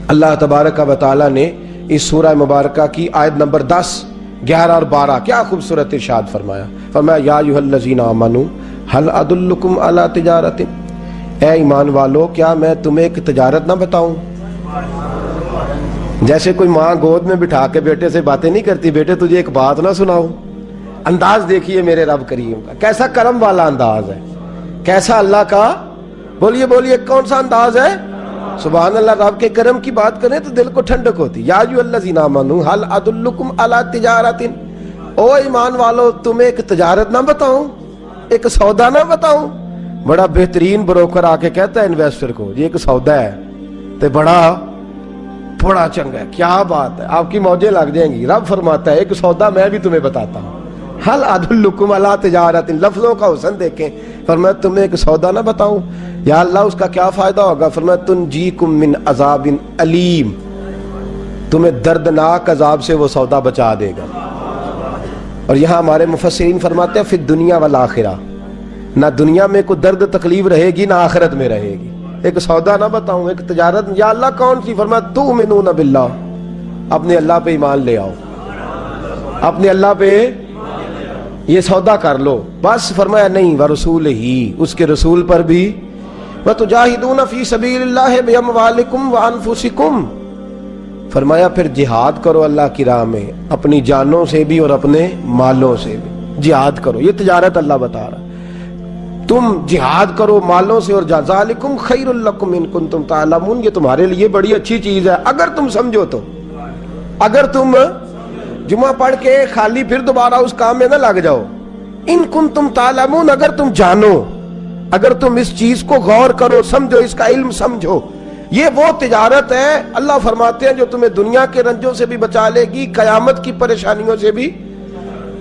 اللہ تبارک و تعالی نے اس سورہ مبارکہ کی آیت نمبر 10، 11 اور 12 کیا خوبصورت ارشاد فرمایا، فرمایا یا ایھا الذین آمنوا هل ادلکم علی تجارۃ، اے ایمان والو کیا میں تمہیں ایک تجارت نہ بتاؤں؟ جیسے کوئی ماں گود میں بٹھا کے بیٹے سے باتیں نہیں کرتی، بیٹے تجھے ایک بات نہ سناؤں؟ انداز دیکھیے میرے رب کریم کا، کیسا کرم والا انداز ہے، کیسا اللہ کا، بولیے بولیے کون سا انداز ہے، سبحان اللہ۔ رب کے کرم کی بات کریں تو دل کو ٹھنڈک ہوتی۔ یا ایھا الذین آمنوا هل ادلکم علی تجارۃ، او ایمان والو تمہیں ایک تجارت نہ بتاؤں، ایک سودا نہ بتاؤں؟ بڑا بہترین بروکر آ کے کہتا ہے انویسٹر کو یہ ایک سودا ہے تو بڑا چنگا ہے، کیا بات ہے، آپ کی موجیں لگ جائیں گی۔ رب فرماتا ہے ایک سودا میں بھی تمہیں بتاتا ہوں، حل ادلکم علی تجارت، لفظوں کا حسن دیکھیں، فرمایا تمہیں ایک سودا نہ بتاؤں؟ یا اللہ اس کا کیا فائدہ ہوگا؟ فرمایا تنجیکم من عذاب علیم، تمہیں دردناک عذاب سے وہ سودا بچا دے گا۔ اور یہاں ہمارے مفسرین فرماتے ہیں فی الدنیا والآخرہ، نہ دنیا میں کوئی درد تکلیف رہے گی نہ آخرت میں رہے گی۔ ایک سودا نہ بتاؤں، ایک تجارت، یا اللہ کون سی؟ فرمایا تؤمنون باللہ، اپنے اللہ پہ ایمان لے آؤ، اپنے اللہ پہ یہ سودا کر لو بس۔ فرمایا نہیں، ورسولہ، اس کے رسول پر بھی، وتجاہدون فی سبیل اللہ باموالکم وانفسکم، فرمایا پھر جہاد کرو اللہ کی راہ میں، اپنی جانوں سے بھی اور اپنے مالوں سے بھی جہاد کرو۔ یہ تجارت اللہ بتا رہا، تم جہاد کرو مالوں سے، اور ذالکم خیر لکم ان کنتم تعلمون، یہ تمہارے لیے بڑی اچھی چیز ہے اگر تم سمجھو تو۔ اگر تم جمعہ پڑھ کے خالی پھر دوبارہ اس کام میں نہ لگ جاؤ، ان کنتم تعلمون، اگر تم جانو، اگر تم اس چیز کو غور کرو، سمجھو، اس کا علم سمجھو، یہ وہ تجارت ہے اللہ فرماتے ہیں جو تمہیں دنیا کے رنجوں سے بھی بچا لے گی، قیامت کی پریشانیوں سے بھی۔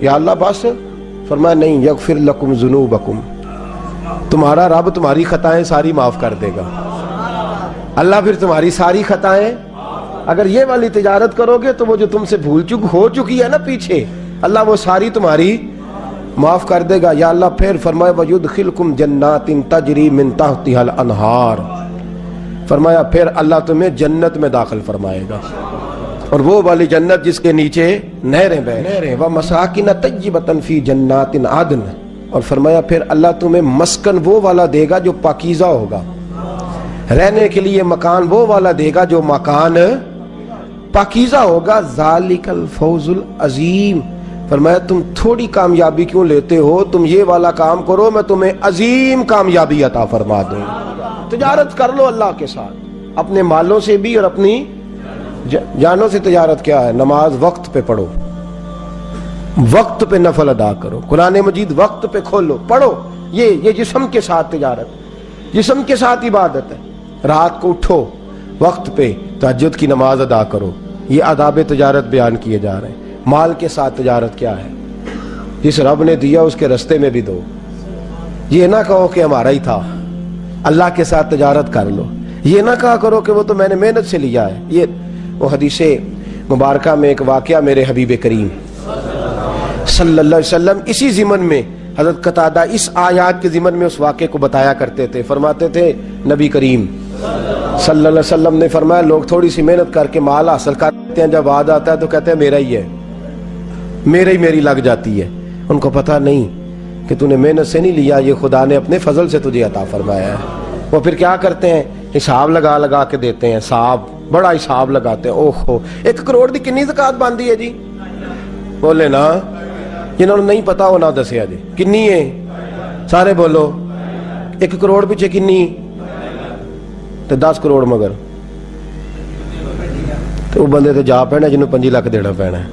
یا اللہ بس، فرمایا نہیں، یغفر لکم ذنوبکم، تمہارا رب تمہاری خطائیں ساری معاف کر دے گا۔ اللہ پھر تمہاری ساری خطائیں، اگر یہ والی تجارت کرو گے تو وہ جو تم سے بھول ہو چکی ہے نا پیچھے، اللہ وہ ساری تمہاری معاف کر دے گا۔ یا اللہ پھر فرمایا وَيُدْخِلْكُمْ جَنَّاتٍ تَجْرِي مِن تَحْتِهَا الْأَنْهَارُ، فرمایا پھر اللہ تمہیں جنت میں داخل فرمائے گا، اور وہ والی جنت جس کے نیچے نہریں بہہ رہی ہیں۔ وَمَسَاكِنَ طَيِّبَةً فِي جَنَّاتٍ عَدْنٍ، اور فرمایا پھر اللہ تمہیں مسکن وہ والا دے گا جو پاکیزہ ہوگا، رہنے کے لیے مکان وہ والا دے گا جو مکان پاکیزہ ہوگا۔ ذَلِكَ الْفَوْزُ الْعَظِيمُ، فرمایا تم تھوڑی کامیابی کیوں لیتے ہو، تم یہ والا کام کرو میں تمہیں عظیم کامیابی عطا فرما دوں۔ تجارت کر لو اللہ کے ساتھ، اپنے مالوں سے بھی اور اپنی جانوں سے۔ تجارت کیا ہے؟ نماز وقت پہ پڑھو، وقت پہ نفل ادا کرو، قرآن مجید وقت پہ کھولو پڑھو۔ یہ جسم کے ساتھ تجارت، جسم کے ساتھ عبادت ہے۔ رات کو اٹھو وقت پہ، تہجد کی نماز ادا کرو۔ یہ آداب تجارت بیان کیے جا رہے ہیں۔ مال کے ساتھ تجارت کیا ہے؟ جس رب نے دیا اس کے رستے میں بھی دو، یہ نہ کہو کہ ہمارا ہی تھا۔ اللہ کے ساتھ تجارت کر لو، یہ نہ کہا کرو کہ وہ تو میں نے محنت سے لیا ہے۔ یہ وہ حدیث مبارکہ میں ایک واقعہ میرے حبیب کریم صلی اللہ علیہ وسلم اسی ضمن میں، حضرت قتادہ اس آیات کے ضمن میں اس واقعے کو بتایا کرتے تھے۔ فرماتے تھے نبی کریم صلی اللہ علیہ وسلم نے فرمایا لوگ تھوڑی سی محنت کر کے مال حاصل کرتے ہیں، جب بعد آتا ہے تو کہتے ہیں میرا ہی ہے، میری لگ جاتی ہے۔ ان کو پتہ نہیں کہ تو نے محنت سے نہیں لیا، یہ خدا نے اپنے فضل سے تجھے عطا فرمایا ہے۔ وہ پھر کیا کرتے ہیں؟ حساب لگا کے دیتے ہیں، حساب بڑا حساب لگاتے ہیں۔ اوہو 1 کروڑ دی کنی زکات باندھی ہے جی؟ بولے نا، جنہوں نے نہیں پتا وہ نہ دسیا جی کنی ہے، سارے بولو 1 کروڑ پیچھے کنی تے 10 کروڑ مگر تو وہ بندے تے جا پینا جنہوں 5 لاکھ دینا پینا ہے،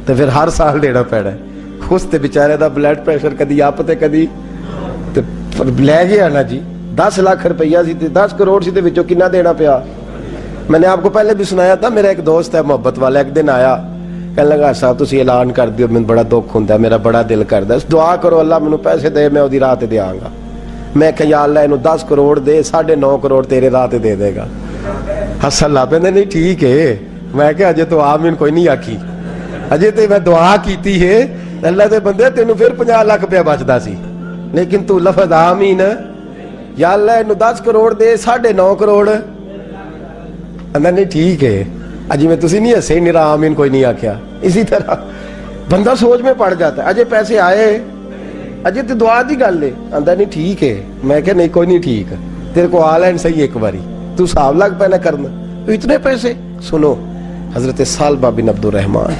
تو پھر ہر سال دینا پینا ہے۔ اس تے بیچارے دا بلڈ پریشر کدی اپ تے کدی تے لے گیا نا جی 10 لاکھ روپیہ سی تے 10 کروڑ سی تے وچوں کنا دینا پیا۔ میں نے آپ کو پہلے بھی سنایا تھا، میرا ایک دوست ہے محبت والا، ایک دن آیا کہنے لگا صاحب تسی اعلان کر دیو، میں بڑا دکھ ہوندا ہے، میرا بڑا دل کردا ہے، دعا کرو اللہ مینوں پیسے دے، میں اودی راہ تے دیاں گا۔ میں کہ یا اللہ اینو 10 کروڑ دے، 9.5 کروڑ تیرے راہ تے دے دے گا۔ ہسن لا پے نہیں ٹھیک ہے، میں کہ اجے تو آمین کوئی نہیں آکھی، اجے تے میں دعا کیتی ہے اللہ دے بندے تینوں پھر 50 لاکھ روپیہ بچدا سی، لیکن تو لفظ آمین یا اللہ اینو 10 کروڑ دے، 9.5 کروڑ اندر نہیں ٹھیک ہے، اجی میں تسی نہیں ہسے نہیں رہا آمین کوئی نہیں آکھیا۔ اسی طرح بندہ سوچ میں پڑ جاتا ہے، اجے پیسے آئے، اجے تے دعا دی گل ہے، اندر نہیں ٹھیک ہے۔ میں کہ نہیں کوئی نہیں ٹھیک، تیرے کو آ لین صحیح ایک باری، تو حساب لگ پہ نہ کرنا، تو اتنے پیسے۔ سنو حضرت سالبہ بن عبد الرحمن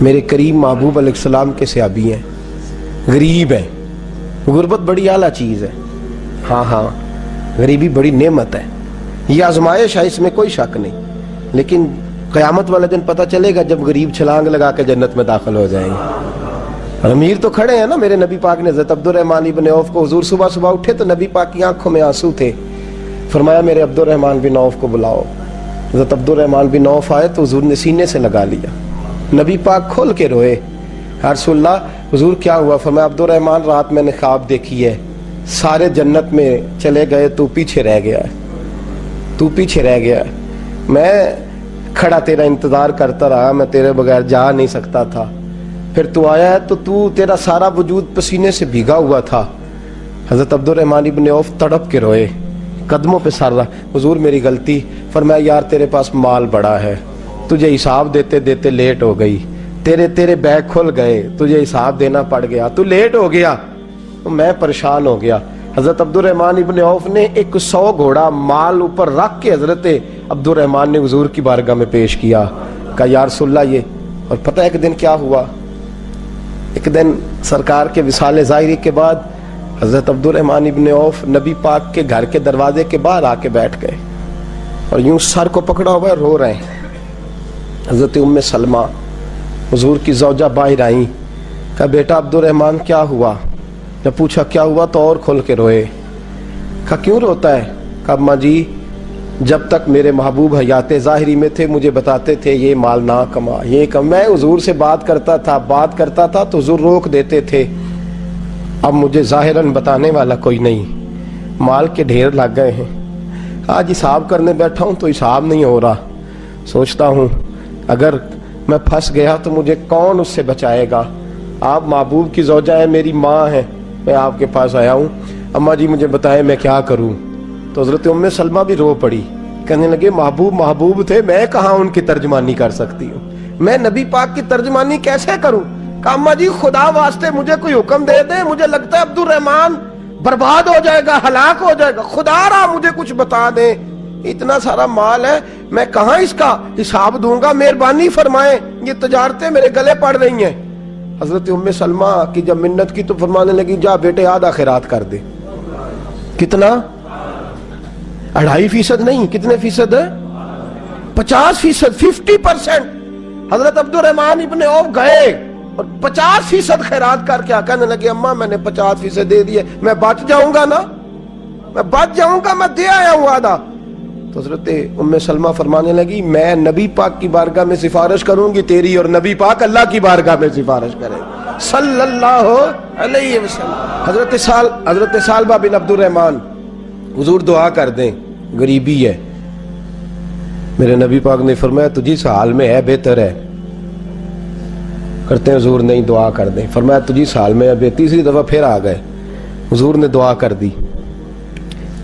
میرے کریم محبوب علیہ السلام کے صحابی ہیں، غریب ہیں، غربت بڑی اعلیٰ چیز ہے، ہاں غریبی بڑی نعمت ہے، یہ آزمائش ہے، اس میں کوئی شک نہیں، لیکن قیامت والے دن پتہ چلے گا جب غریب چھلانگ لگا کے جنت میں داخل ہو جائیں گے۔ اور امیر تو کھڑے ہیں نا، میرے نبی پاک نے حضرت عبد الرحمن بن عوف کو، حضور صبح اٹھے تو نبی پاک کی آنکھوں میں آنسو تھے، فرمایا میرے عبد الرحمن بن عوف کو بلاؤ۔ حضرت عبد الرحمن بن عوف آئے تو حضور نے سینے سے لگا لیا، نبی پاک کھول کے روئے، یا رسول اللہ حضور کیا ہوا؟ فرمایا عبد الرحمن رات میں نے خواب دیکھی ہے، سارے جنت میں چلے گئے، تو پیچھے رہ گیا ہے، تو پیچھے رہ گیا ہے، میں کھڑا تیرا انتظار کرتا رہا، میں تیرے بغیر جا نہیں سکتا تھا، پھر تو آیا ہے تو تیرا سارا وجود پسینے سے بھیگا ہوا تھا۔ حضرت عبد الرحمن بن عوف تڑپ کے روئے، قدموں پہ سر رہا، حضور میری غلطی۔ فرمایا یار تیرے پاس مال بڑا ہے، تجھے حساب دیتے دیتے لیٹ ہو گئی، تیرے بیگ کھل گئے، تجھے حساب دینا پڑ گیا، تو لیٹ ہو گیا، میں پریشان ہو گیا۔ حضرت عبد الرحمن ابن عوف نے 100 گھوڑا مال اوپر رکھ کے حضرت عبد الرحمن نے حضور کی بارگاہ میں پیش کیا، کہا یا رسول اللہ یہ۔ اور پتہ ایک دن کیا ہوا؟ ایک دن سرکار کے وصال ظاہری کے بعد حضرت عبد الرحمن ابن عوف نبی پاک کے گھر کے دروازے کے باہر آ کے بیٹھ گئے اور یوں سر کو پکڑا ہوا رو رہے ہیں۔ حضرت ام سلمہ حضور کی زوجہ باہر آئیں، کہا بیٹا عبد الرحمن کیا ہوا؟ جب پوچھا کیا ہوا تو اور کھل کے روئے، کہا کیوں روتا ہے؟ کہا اماں جی جب تک میرے محبوب حیات ظاہری میں تھے مجھے بتاتے تھے یہ مال نہ کما، یہ کم. میں حضور سے بات کرتا تھا تو حضور روک دیتے تھے. اب مجھے ظاہراً بتانے والا کوئی نہیں، مال کے ڈھیر لگ گئے ہیں. آج حساب کرنے بیٹھا ہوں تو حساب نہیں ہو رہا. سوچتا ہوں اگر میں پھنس گیا تو مجھے کون اس سے بچائے گا. آپ محبوب کی زوجہ ہے، میری ماں ہے، میں آپ کے پاس آیا ہوں. اماں جی مجھے بتائیں میں کیا کروں. تو حضرت ام سلمہ بھی رو پڑی، کہنے لگے محبوب تھے، میں کہاں ان کی ترجمانی کر سکتی ہوں، میں نبی پاک کی ترجمانی کیسے کروں. کہا اماں جی خدا واسطے مجھے کوئی حکم دے دیں، مجھے لگتا ہے عبد الرحمن برباد ہو جائے گا، ہلاک ہو جائے گا، خدا را مجھے کچھ بتا دیں. اتنا سارا مال ہے، میں کہاں اس کا حساب دوں گا، مہربانی فرمائیں، یہ تجارتیں میرے گلے پڑ رہی ہیں. حضرت ام سلمہ کی جب منت کی تو فرمانے لگی جا بیٹے آدھا خیرات کر دے. کتنا؟ 2.5% نہیں، کتنے فیصد ہے؟ 50%، 50%. حضرت عبد الرحمن ابن عوف گئے اور 50% خیرات کر کے کہنے لگے اماں میں نے 50% دے دیے، میں بچ جاؤں گا نا، میں بچ جاؤں گا، میں دے آیا ہوں آدھا. تو حضرت ام سلمہ فرمانے لگی میں نبی پاک کی بارگاہ میں سفارش کروں گی تیری، اور نبی پاک اللہ کی بارگاہ میں سفارش کرے صلی اللہ علیہ وسلم. حضرت سالبہ بن عبد الرحمن، حضور دعا کر دیں غریبی ہے. میرے نبی پاک نے فرمایا تو جس حال میں ہے بہتر ہے. کرتے ہیں حضور نہیں دعا کر دیں. فرمایا تو جس حال میں ہے. تیسری دفعہ پھر آ گئے، حضور نے دعا کر دی.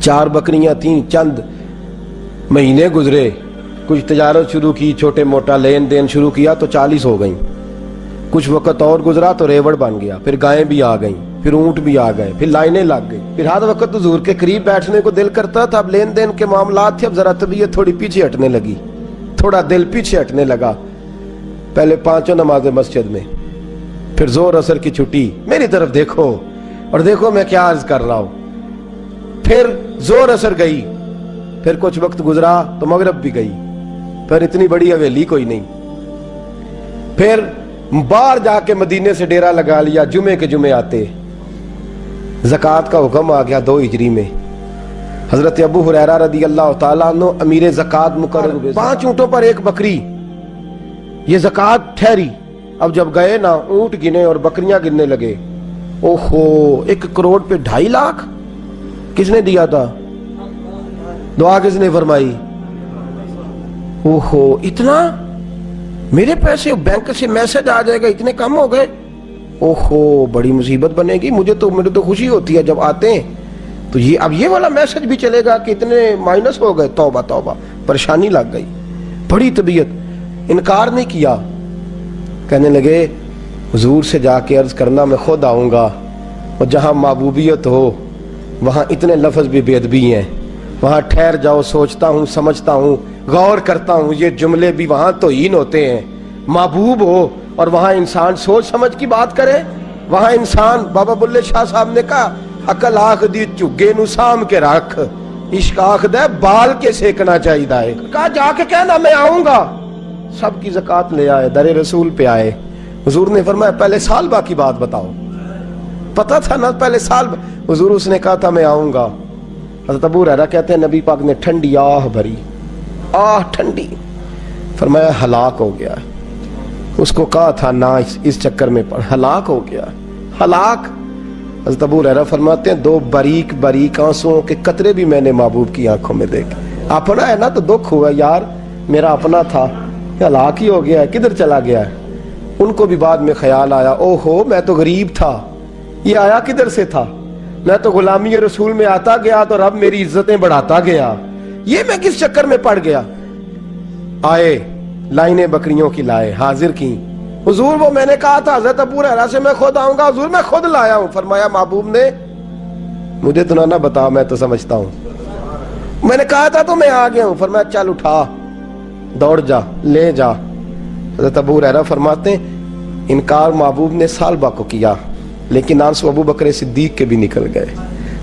4 بکریاں تھیں، چند مہینے گزرے، کچھ تجارت شروع کی، چھوٹے موٹا لین دین شروع کیا تو 40 ہو گئیں. کچھ وقت اور گزرا تو ریوڑ بن گیا، پھر گائیں بھی آ گئیں، پھر اونٹ بھی آ گئے، پھر لائنیں لگ گئی. پھر ہر وقت حضور کے قریب بیٹھنے کو دل کرتا تھا. اب لین دین کے معاملات تھے، اب ذرا طبیعت تھوڑی پیچھے ہٹنے لگی، تھوڑا دل پیچھے ہٹنے لگا. پہلے 5 نمازیں مسجد میں، پھر زور اثر کی چھٹی، میری طرف دیکھو اور دیکھو میں کیا عرض کر رہا ہوں. پھر زور اثر گئی، پھر کچھ وقت گزرا تو مغرب بھی گئی، پھر اتنی بڑی حویلی کوئی نہیں. پھر باہر جا کے مدینے سے ڈیرا لگا لیا، جمعے کے جمعے آتے. زکوٰۃ کا حکم آ گیا 2 ہجری میں. حضرت ابو ہریرہ رضی اللہ تعالیٰ عنہ امیر زکوٰۃ مقرر ہوئے. 5 اونٹوں پر 1 بکری، یہ زکوٰۃ ٹھہری. اب جب گئے نا اونٹ گنے اور بکریاں گننے لگے، اوہو 1 کروڑ پہ 2.5 لاکھ کس نے دیا تھا؟ دعا کس نے فرمائی؟ اوہو اتنا، میرے پیسے بینک سے میسج آ جائے گا اتنے کم ہو گئے، اوہو بڑی مصیبت بنے گی. مجھے تو خوشی ہوتی ہے جب آتے ہیں تو یہ اب یہ والا میسج بھی چلے گا کہ اتنے مائنس ہو گئے. توبہ توبہ، پریشانی لگ گئی. بڑی طبیعت، انکار نہیں کیا. کہنے لگے حضور سے جا کے عرض کرنا میں خود آؤں گا، اور جہاں محبوبیت ہو وہاں اتنے لفظ بھی بے ادبی ہیں. وہاں ٹھہر جاؤ، سوچتا ہوں، سمجھتا ہوں، غور کرتا ہوں، یہ جملے بھی وہاں توہین ہوتے ہیں. محبوب ہو اور وہاں انسان سوچ سمجھ کی بات کرے. وہاں انسان، بابا بلے شاہ صاحب نے کہا عقل آخ دی چگے نو سام کے رکھ، عشق آخ دے بال کے سیکنا چاہیے. کہا جا کے کہنا میں آؤں گا. سب کی زکوٰۃ لے آئے، در رسول پہ آئے. حضور نے فرمایا پہلے سالبہ کی بات بتاؤ. پتا تھا نا پہلے سال. حضور اس نے کہا تھا میں آؤں گا. حضرت ابو ہریرہ کہتے ہیں نبی پاک نے ٹھنڈی آہ بھری، آہ ٹھنڈی. فرمایا ہلاک ہو گیا. اس کو کہا تھا نہ اس چکر میں پڑ، ہلاک ہو گیا، ہلاک. حضرت ابو ہریرہ فرماتے ہیں 2 باریک باریک آنسوؤں کے قطرے بھی میں نے محبوب کی آنکھوں میں دیکھے. اپنا ہے نا تو دکھ ہوا، یار میرا اپنا تھا، ہلاک ہی ہو گیا ہے، کدھر چلا گیا ہے. ان کو بھی بعد میں خیال آیا اوہو میں تو غریب تھا، یہ آیا کدھر سے تھا، میں تو غلامی رسول میں آتا گیا تو رب میری عزتیں بڑھاتا گیا، یہ میں کس چکر میں پڑ گیا. آئے لائنیں بکریوں کی لائے، حاضر کی. حضور وہ میں نے کہا تھا حضرت ابو ہریرہ سے میں خود آؤں گا. حضور میں خود لایا ہوں. فرمایا محبوب نے مجھے تو نہ بتا، میں تو سمجھتا ہوں، میں نے کہا تھا تو میں آ گیا ہوں. فرمایا چل اٹھا، دوڑ جا، لے جا. حضرت ابو ہریرہ فرماتے ہیں انکار محبوب نے سالبہ کو کیا، لیکن آنسو ابو بکر صدیق کے بھی نکل گئے.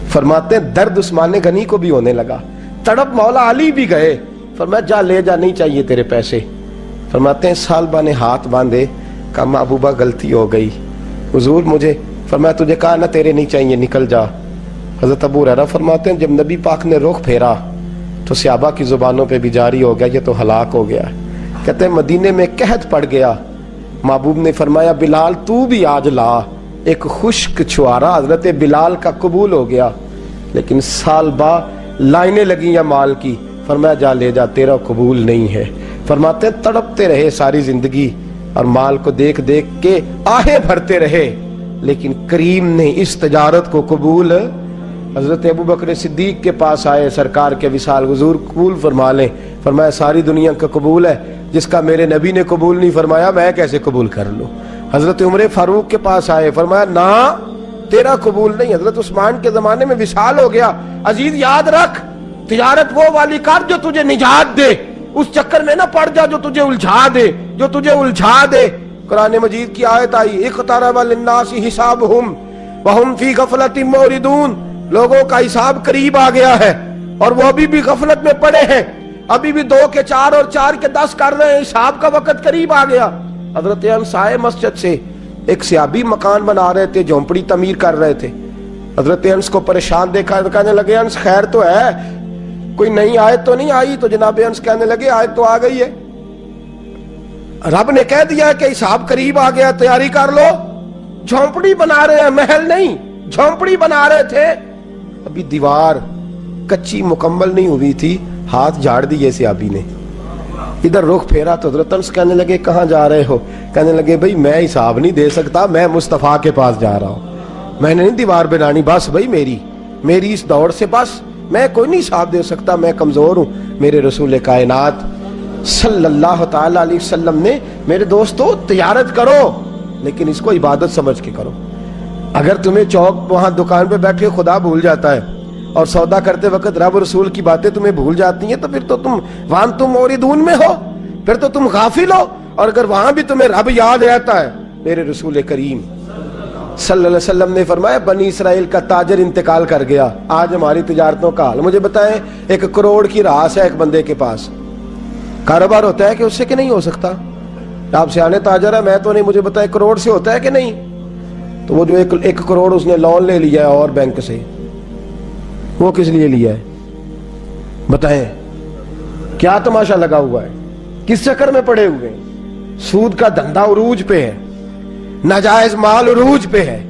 فرماتے ہیں درد عثمان غنی کو بھی ہونے لگا، تڑپ مولا علی بھی گئے. فرمایا جا لے جا، نہیں چاہیے تیرے پیسے. فرماتے ہیں سالبہ نے ہاتھ باندھے، کہا محبوبہ غلطی ہو گئی، حضور مجھے. فرمایا تجھے کہا نہ تیرے نہیں چاہیے، نکل جا. حضرت ابو ہریرہ فرماتے ہیں جب نبی پاک نے رخ پھیرا تو صحابہ کی زبانوں پہ بھی جاری ہو گیا، یہ تو ہلاک ہو گیا ہے۔ کہتے ہیں مدینے میں قحط پڑ گیا، محبوب نے فرمایا بلال تو بھی آج لا۔ ایک خشک چھوارا حضرت بلال کا قبول ہو گیا، لیکن سال بعد لائنیں لگیں یا مال کی، فرمایا جا لے جا، تیرا قبول نہیں ہے۔ فرماتے ہیں تڑپتے رہے ساری زندگی اور مال کو دیکھ دیکھ کے آہیں بھرتے رہے، لیکن کریم نے اس تجارت کو قبول۔ حضرت ابو بکر صدیق کے پاس آئے، سرکار کے وصال، حضور قبول فرما لیں۔ فرمایا ساری دنیا کا قبول ہے، جس کا میرے نبی نے قبول نہیں فرمایا میں کیسے قبول کر لوں۔ حضرت عمر فاروق کے پاس آئے، فرمایا نا تیرا قبول نہیں۔ حضرت عثمان کے زمانے میں وصال ہو گیا۔ عزیز یاد رکھ، تجارت وہ والی کر جو تجھے نجات دے، اس چکر میں نہ پڑ جا جو تجھے الجھا دے۔ قرآن مجید کی آیت آئی، اقترب للناس حسابہم وہم فی غفلۃ معرضون، لوگوں کا حساب قریب آ گیا ہے اور وہ ابھی بھی غفلت میں پڑے ہیں، ابھی بھی 2 کے 4 اور 4 کے 10 کر رہے ہیں، حساب کا وقت قریب آ گیا۔ حضرت انس آئے مسجد سے، ایک صحابی مکان بنا رہے تھے، جھونپڑی تعمیر کر رہے تھے۔ حضرت انس کو پریشان دیکھا، کہنے لگے انس خیر تو ہے، کوئی نئی آیت تو نہیں آئی؟ تو جناب انس کہنے لگے آیت تو آ گئی ہے، رب نے کہہ دیا کہ حساب قریب آ گیا، تیاری کر لو۔ جھونپڑی بنا رہے ہیں، محل نہیں، جھونپڑی بنا رہے تھے، ابھی دیوار کچی مکمل نہیں ہوئی تھی، ہاتھ جھاڑ دیے صحابی نے، ادھر رخ پھیرا تو حضرت انس کہنے لگے کہاں جا رہے ہو؟ کہنے لگے بھائی میں حساب نہیں دے سکتا، میں مصطفیٰ کے پاس جا رہا ہوں، میں نے نہیں دیوار بنانی، بس بھائی میری اس دوڑ سے بس میں کوئی نہیں حساب دے سکتا، میں کمزور ہوں۔ میرے رسول کائنات صلی اللہ تعالی علیہ وسلم نے، میرے دوستو تجارت کرو لیکن اس کو عبادت سمجھ کے کرو۔ اگر تمہیں چوک وہاں دکان پہ بیٹھے خدا بھول جاتا ہے اور سودا کرتے وقت رب رسول کی باتیں تمہیں بھول جاتی ہیں، تو پھر تو تم وہاں تم موردون میں ہو، پھر تو تم غافل ہو۔ اور اگر وہاں بھی تمہیں رب یاد رہتا ہے، میرے رسول کریم صلی اللہ علیہ وسلم نے فرمایا بنی اسرائیل کا تاجر انتقال کر گیا، آج ہماری تجارتوں کا حال۔ مجھے بتائیں 1 کروڑ کی راس ہے ایک بندے کے پاس، کاروبار ہوتا ہے کہ اس سے کہ نہیں ہو سکتا؟ آپ سیانے تاجر ہے، میں تو نہیں، مجھے بتائیں کروڑ سے ہوتا ہے کہ نہیں؟ تو وہ جو 1 کروڑ اس نے لون لے لیا ہے اور بینک سے، وہ کس لیے لیا ہے بتائیں؟ کیا تماشا لگا ہوا ہے؟ کس چکر میں پڑے ہوئے ہیں؟ سود کا دھندا عروج پہ ہے، ناجائز مال عروج پہ ہے۔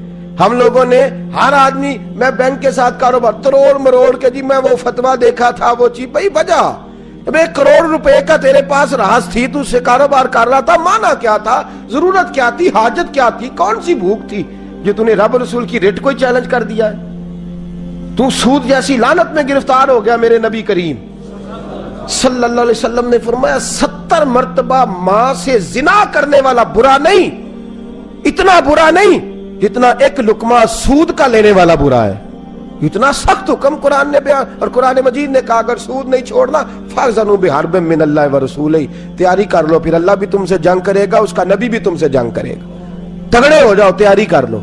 ہم لوگوں نے ہر آدمی، میں بینک کے ساتھ کاروبار تروڑ مروڑ کے، جی میں وہ فتویٰ دیکھا تھا، وہ چیز بھائی وجہ، اب 1 کروڑ روپے کا تیرے پاس راس تھی، تو اس سے کاروبار کر رہا تھا، مانا کیا تھا، ضرورت کیا تھی، حاجت کیا تھی، کون سی بھوک تھی جو تو نے رب رسول کی ریٹ کو ہی چیلنج کر دیا ہے؟ تو سود جیسی لعنت میں گرفتار ہو گیا۔ میرے نبی کریم صلی اللہ علیہ وسلم نے فرمایا 70 مرتبہ ماں سے زنا کرنے والا برا نہیں، اتنا برا نہیں جتنا 1 لقمہ سود کا لینے والا برا ہے۔ اتنا سخت حکم قرآن نے بیان، اور قرآن مجید نے کہا اگر سود نہیں چھوڑنا فَأْذَنُوا بِحَرْبٍ مِّنَ اللَّهِ وَرَسُولِهِ، تیاری کر لو، پھر اللہ بھی تم سے جنگ کرے گا، اس کا نبی بھی تم سے جنگ کرے گا، تگڑے ہو جاؤ، تیاری کر لو۔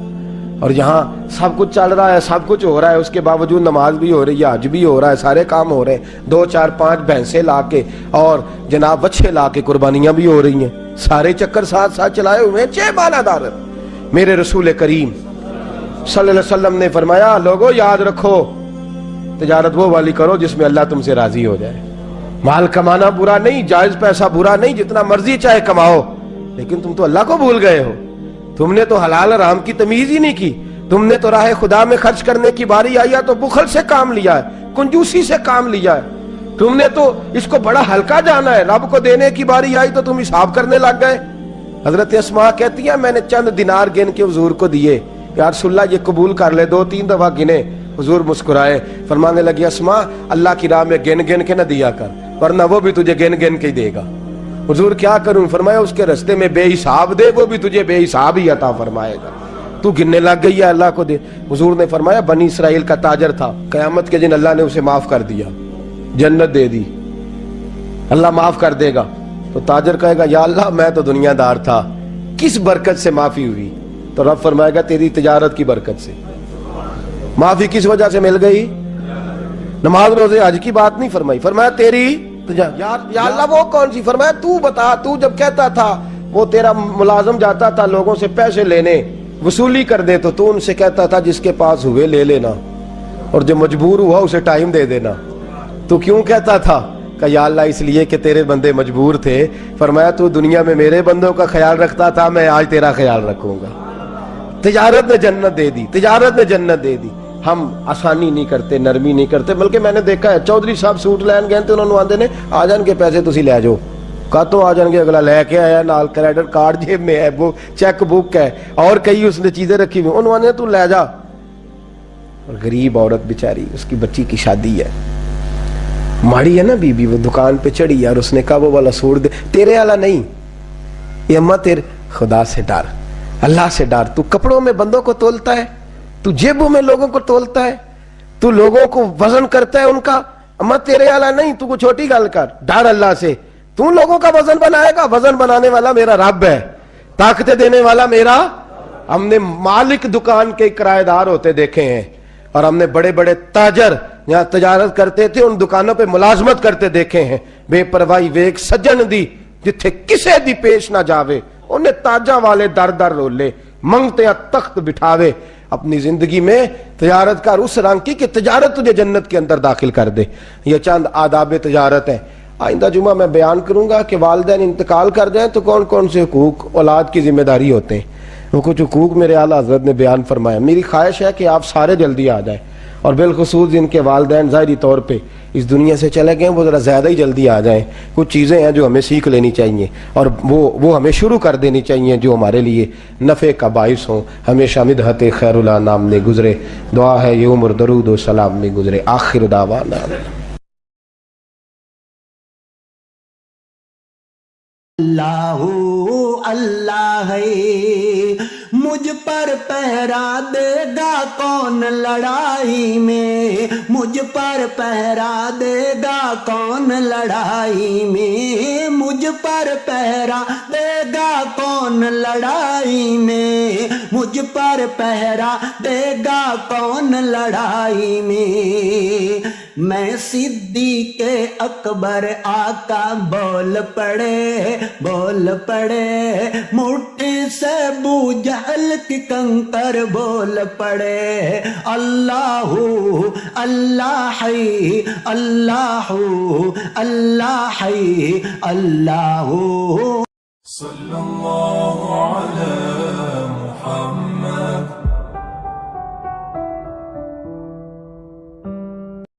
اور یہاں سب کچھ چل رہا ہے، سب کچھ ہو رہا ہے، اس کے باوجود نماز بھی ہو رہی ہے، حج بھی ہو رہا ہے، سارے کام ہو رہے ہیں، 2 4 5 بھینسیں لا کے اور جناب بچے لا کے قربانیاں بھی ہو رہی ہیں، سارے چکر ساتھ ساتھ چلائے ہوئے ہیں، 6 مانا دار۔ میرے رسول کریم صلی اللہ علیہ وسلم نے فرمایا لوگو یاد رکھو، تجارت وہ والی کرو جس میں اللہ تم سے راضی ہو جائے۔ مال کمانا برا نہیں، جائز پیسہ برا نہیں، جتنا مرضی چاہے کماؤ، لیکن تم تو اللہ کو بھول گئے ہو، تم نے تو حلال حرام کی تمیز ہی نہیں کی، تم نے تو راہ خدا میں خرچ کرنے کی باری آئی ہے تو بخل سے کام لیا ہے، کنجوسی سے کام لیا ہے، تم نے تو اس کو بڑا ہلکا جانا ہے، رب کو دینے کی باری آئی تو تم حساب کرنے لگ گئے۔ حضرت اسماء کہتی ہیں میں نے چند دینار گن کے حضور کو دیے، یا رسول اللہ یہ قبول کر لے، 2 3 دفعہ گنے، حضور مسکرائے، فرمانے لگی اسماء اللہ کی راہ میں گن گن کے نہ دیا کر، ورنہ وہ بھی تجھے گن گن کے ہی دے گا۔ حضور کیا کروں؟ فرمایا اس کے رستے میں بے حساب دے، وہ بھی تجھے بے حساب ہی عطا فرمائے گا، تو گننے لگ گئی ہے اللہ کو دے۔ حضور نے فرمایا بنی اسرائیل کا تاجر تھا، قیامت کے دن اللہ نے اسے معاف کر دیا، جنت دے دی، اللہ معاف کر دے گا، تو تاجر کہے گا یا اللہ میں تو دنیا دار تھا، کس برکت سے معافی ہوئی؟ تو رب فرمائے گا تیری تجارت کی برکت سے۔ معافی کس وجہ سے مل گئی؟ نماز روزے حج کی بات نہیں فرمائی، فرمایا تیری یا اللہ وہ کون سی؟ فرمایا تو بتا، تو جب کہتا تھا وہ تیرا ملازم جاتا تھا لوگوں سے پیسے لینے وصولی کر دے تو ان سے کہتا تھا جس کے پاس ہوئے لے لینا، اور جو مجبور ہوا اسے ٹائم دے دینا، تو کیوں کہتا تھا کہ یا اللہ اس لیے کہ تیرے بندے مجبور تھے. فرمایا تو دنیا میں میرے بندوں کا خیال رکھتا تھا, میں آج تیرا خیال رکھوں گا. تجارت نے جنت دے دی, تجارت نے جنت دے دی. ہم آسانی نہیں کرتے, نرمی نہیں کرتے, بلکہ میں نے دیکھا ہے چودھری صاحب سوٹ لین گئے تھے, انہوں نے آندے نے آ جان کے پیسے تسی لے جاؤ. کاتوں آ جان گے, اگلا لے کے آیا نال کریڈٹ کارڈ جیب میں ہے, وہ چیک بک ہے اور کئی اس نے چیزیں رکھی ہوئی, انہوں نے تو لے جا. اور غریب عورت بیچاری, اس کی بچی کی شادی ہے, ماڑی ہے نا بی بی, وہ دکان پہ چڑھی اور اس نے کہا وہ والا سوٹ دے, تیرے والا نہیں, یہ اماں تیرے خدا سے ڈر, اللہ سے ڈر. تو کپڑوں میں بندوں کو تولتا ہے, تو جیبوں میں لوگوں کو تولتا ہے, تو لوگوں کو وزن کرتا ہے ان کا. اماں تیرے والا نہیں, تو کو چھوٹی گل کر, ڈر اللہ سے. تو لوگوں کا وزن بنائے گا, وزن بنانے والا میرا رب ہے, طاقتیں دینے والا میرا. ہم نے مالک دکان کے کرایہ دار ہوتے دیکھے ہیں, اور ہم نے بڑے بڑے تاجر یہاں تجارت کرتے تھے ان دکانوں پہ ملازمت کرتے دیکھے ہیں. بے پرواہی ویک سجن دی جتھے کسے دی پیش نہ جاوے, انہیں تاجاں والے در در رولے, منگتے ہیں تخت بٹھاوے. اپنی زندگی میں تجارت کر اس رنگ کی کہ تجارت تجھے جنت کے اندر داخل کر دے. یہ چند آداب تجارت ہیں. آئندہ جمعہ میں بیان کروں گا کہ والدین انتقال کر جائیں تو کون کون سے حقوق اولاد کی ذمہ داری ہوتے ہیں. وہ کچھ حقوق میرے اعلیٰ حضرت نے بیان فرمایا. میری خواہش ہے کہ آپ سارے جلدی آ جائیں, اور بالخصوص جن کے والدین ظاہری طور پہ اس دنیا سے چلے گئے وہ ذرا زیادہ ہی جلدی آ جائیں. کچھ چیزیں ہیں جو ہمیں سیکھ لینی چاہیے, اور وہ ہمیں شروع کر دینی چاہیے جو ہمارے لیے نفع کا باعث ہوں. ہمیشہ مدحت خیر اللہ نام میں گزرے, دعا ہے یہ عمر درود و سلام میں گزرے. آخر دعوانا اللہ اللہ ہے, مجھ پر پہرا دے گا کون لڑائی میں, مجھ پر پہرا دے گا کون لڑائی میں, مجھ پر پہرا دے گا کون لڑائی میں, مجھ پر پہرا دے گا کون لڑائی میں. میں صدیق اکبر آقا بول پڑے, بول پڑے, مٹھی سے بو جہل کی کنکر بول پڑے. اللہ اللہ ہے, اللہ اللہ ہے, اللہ. صلی اللہ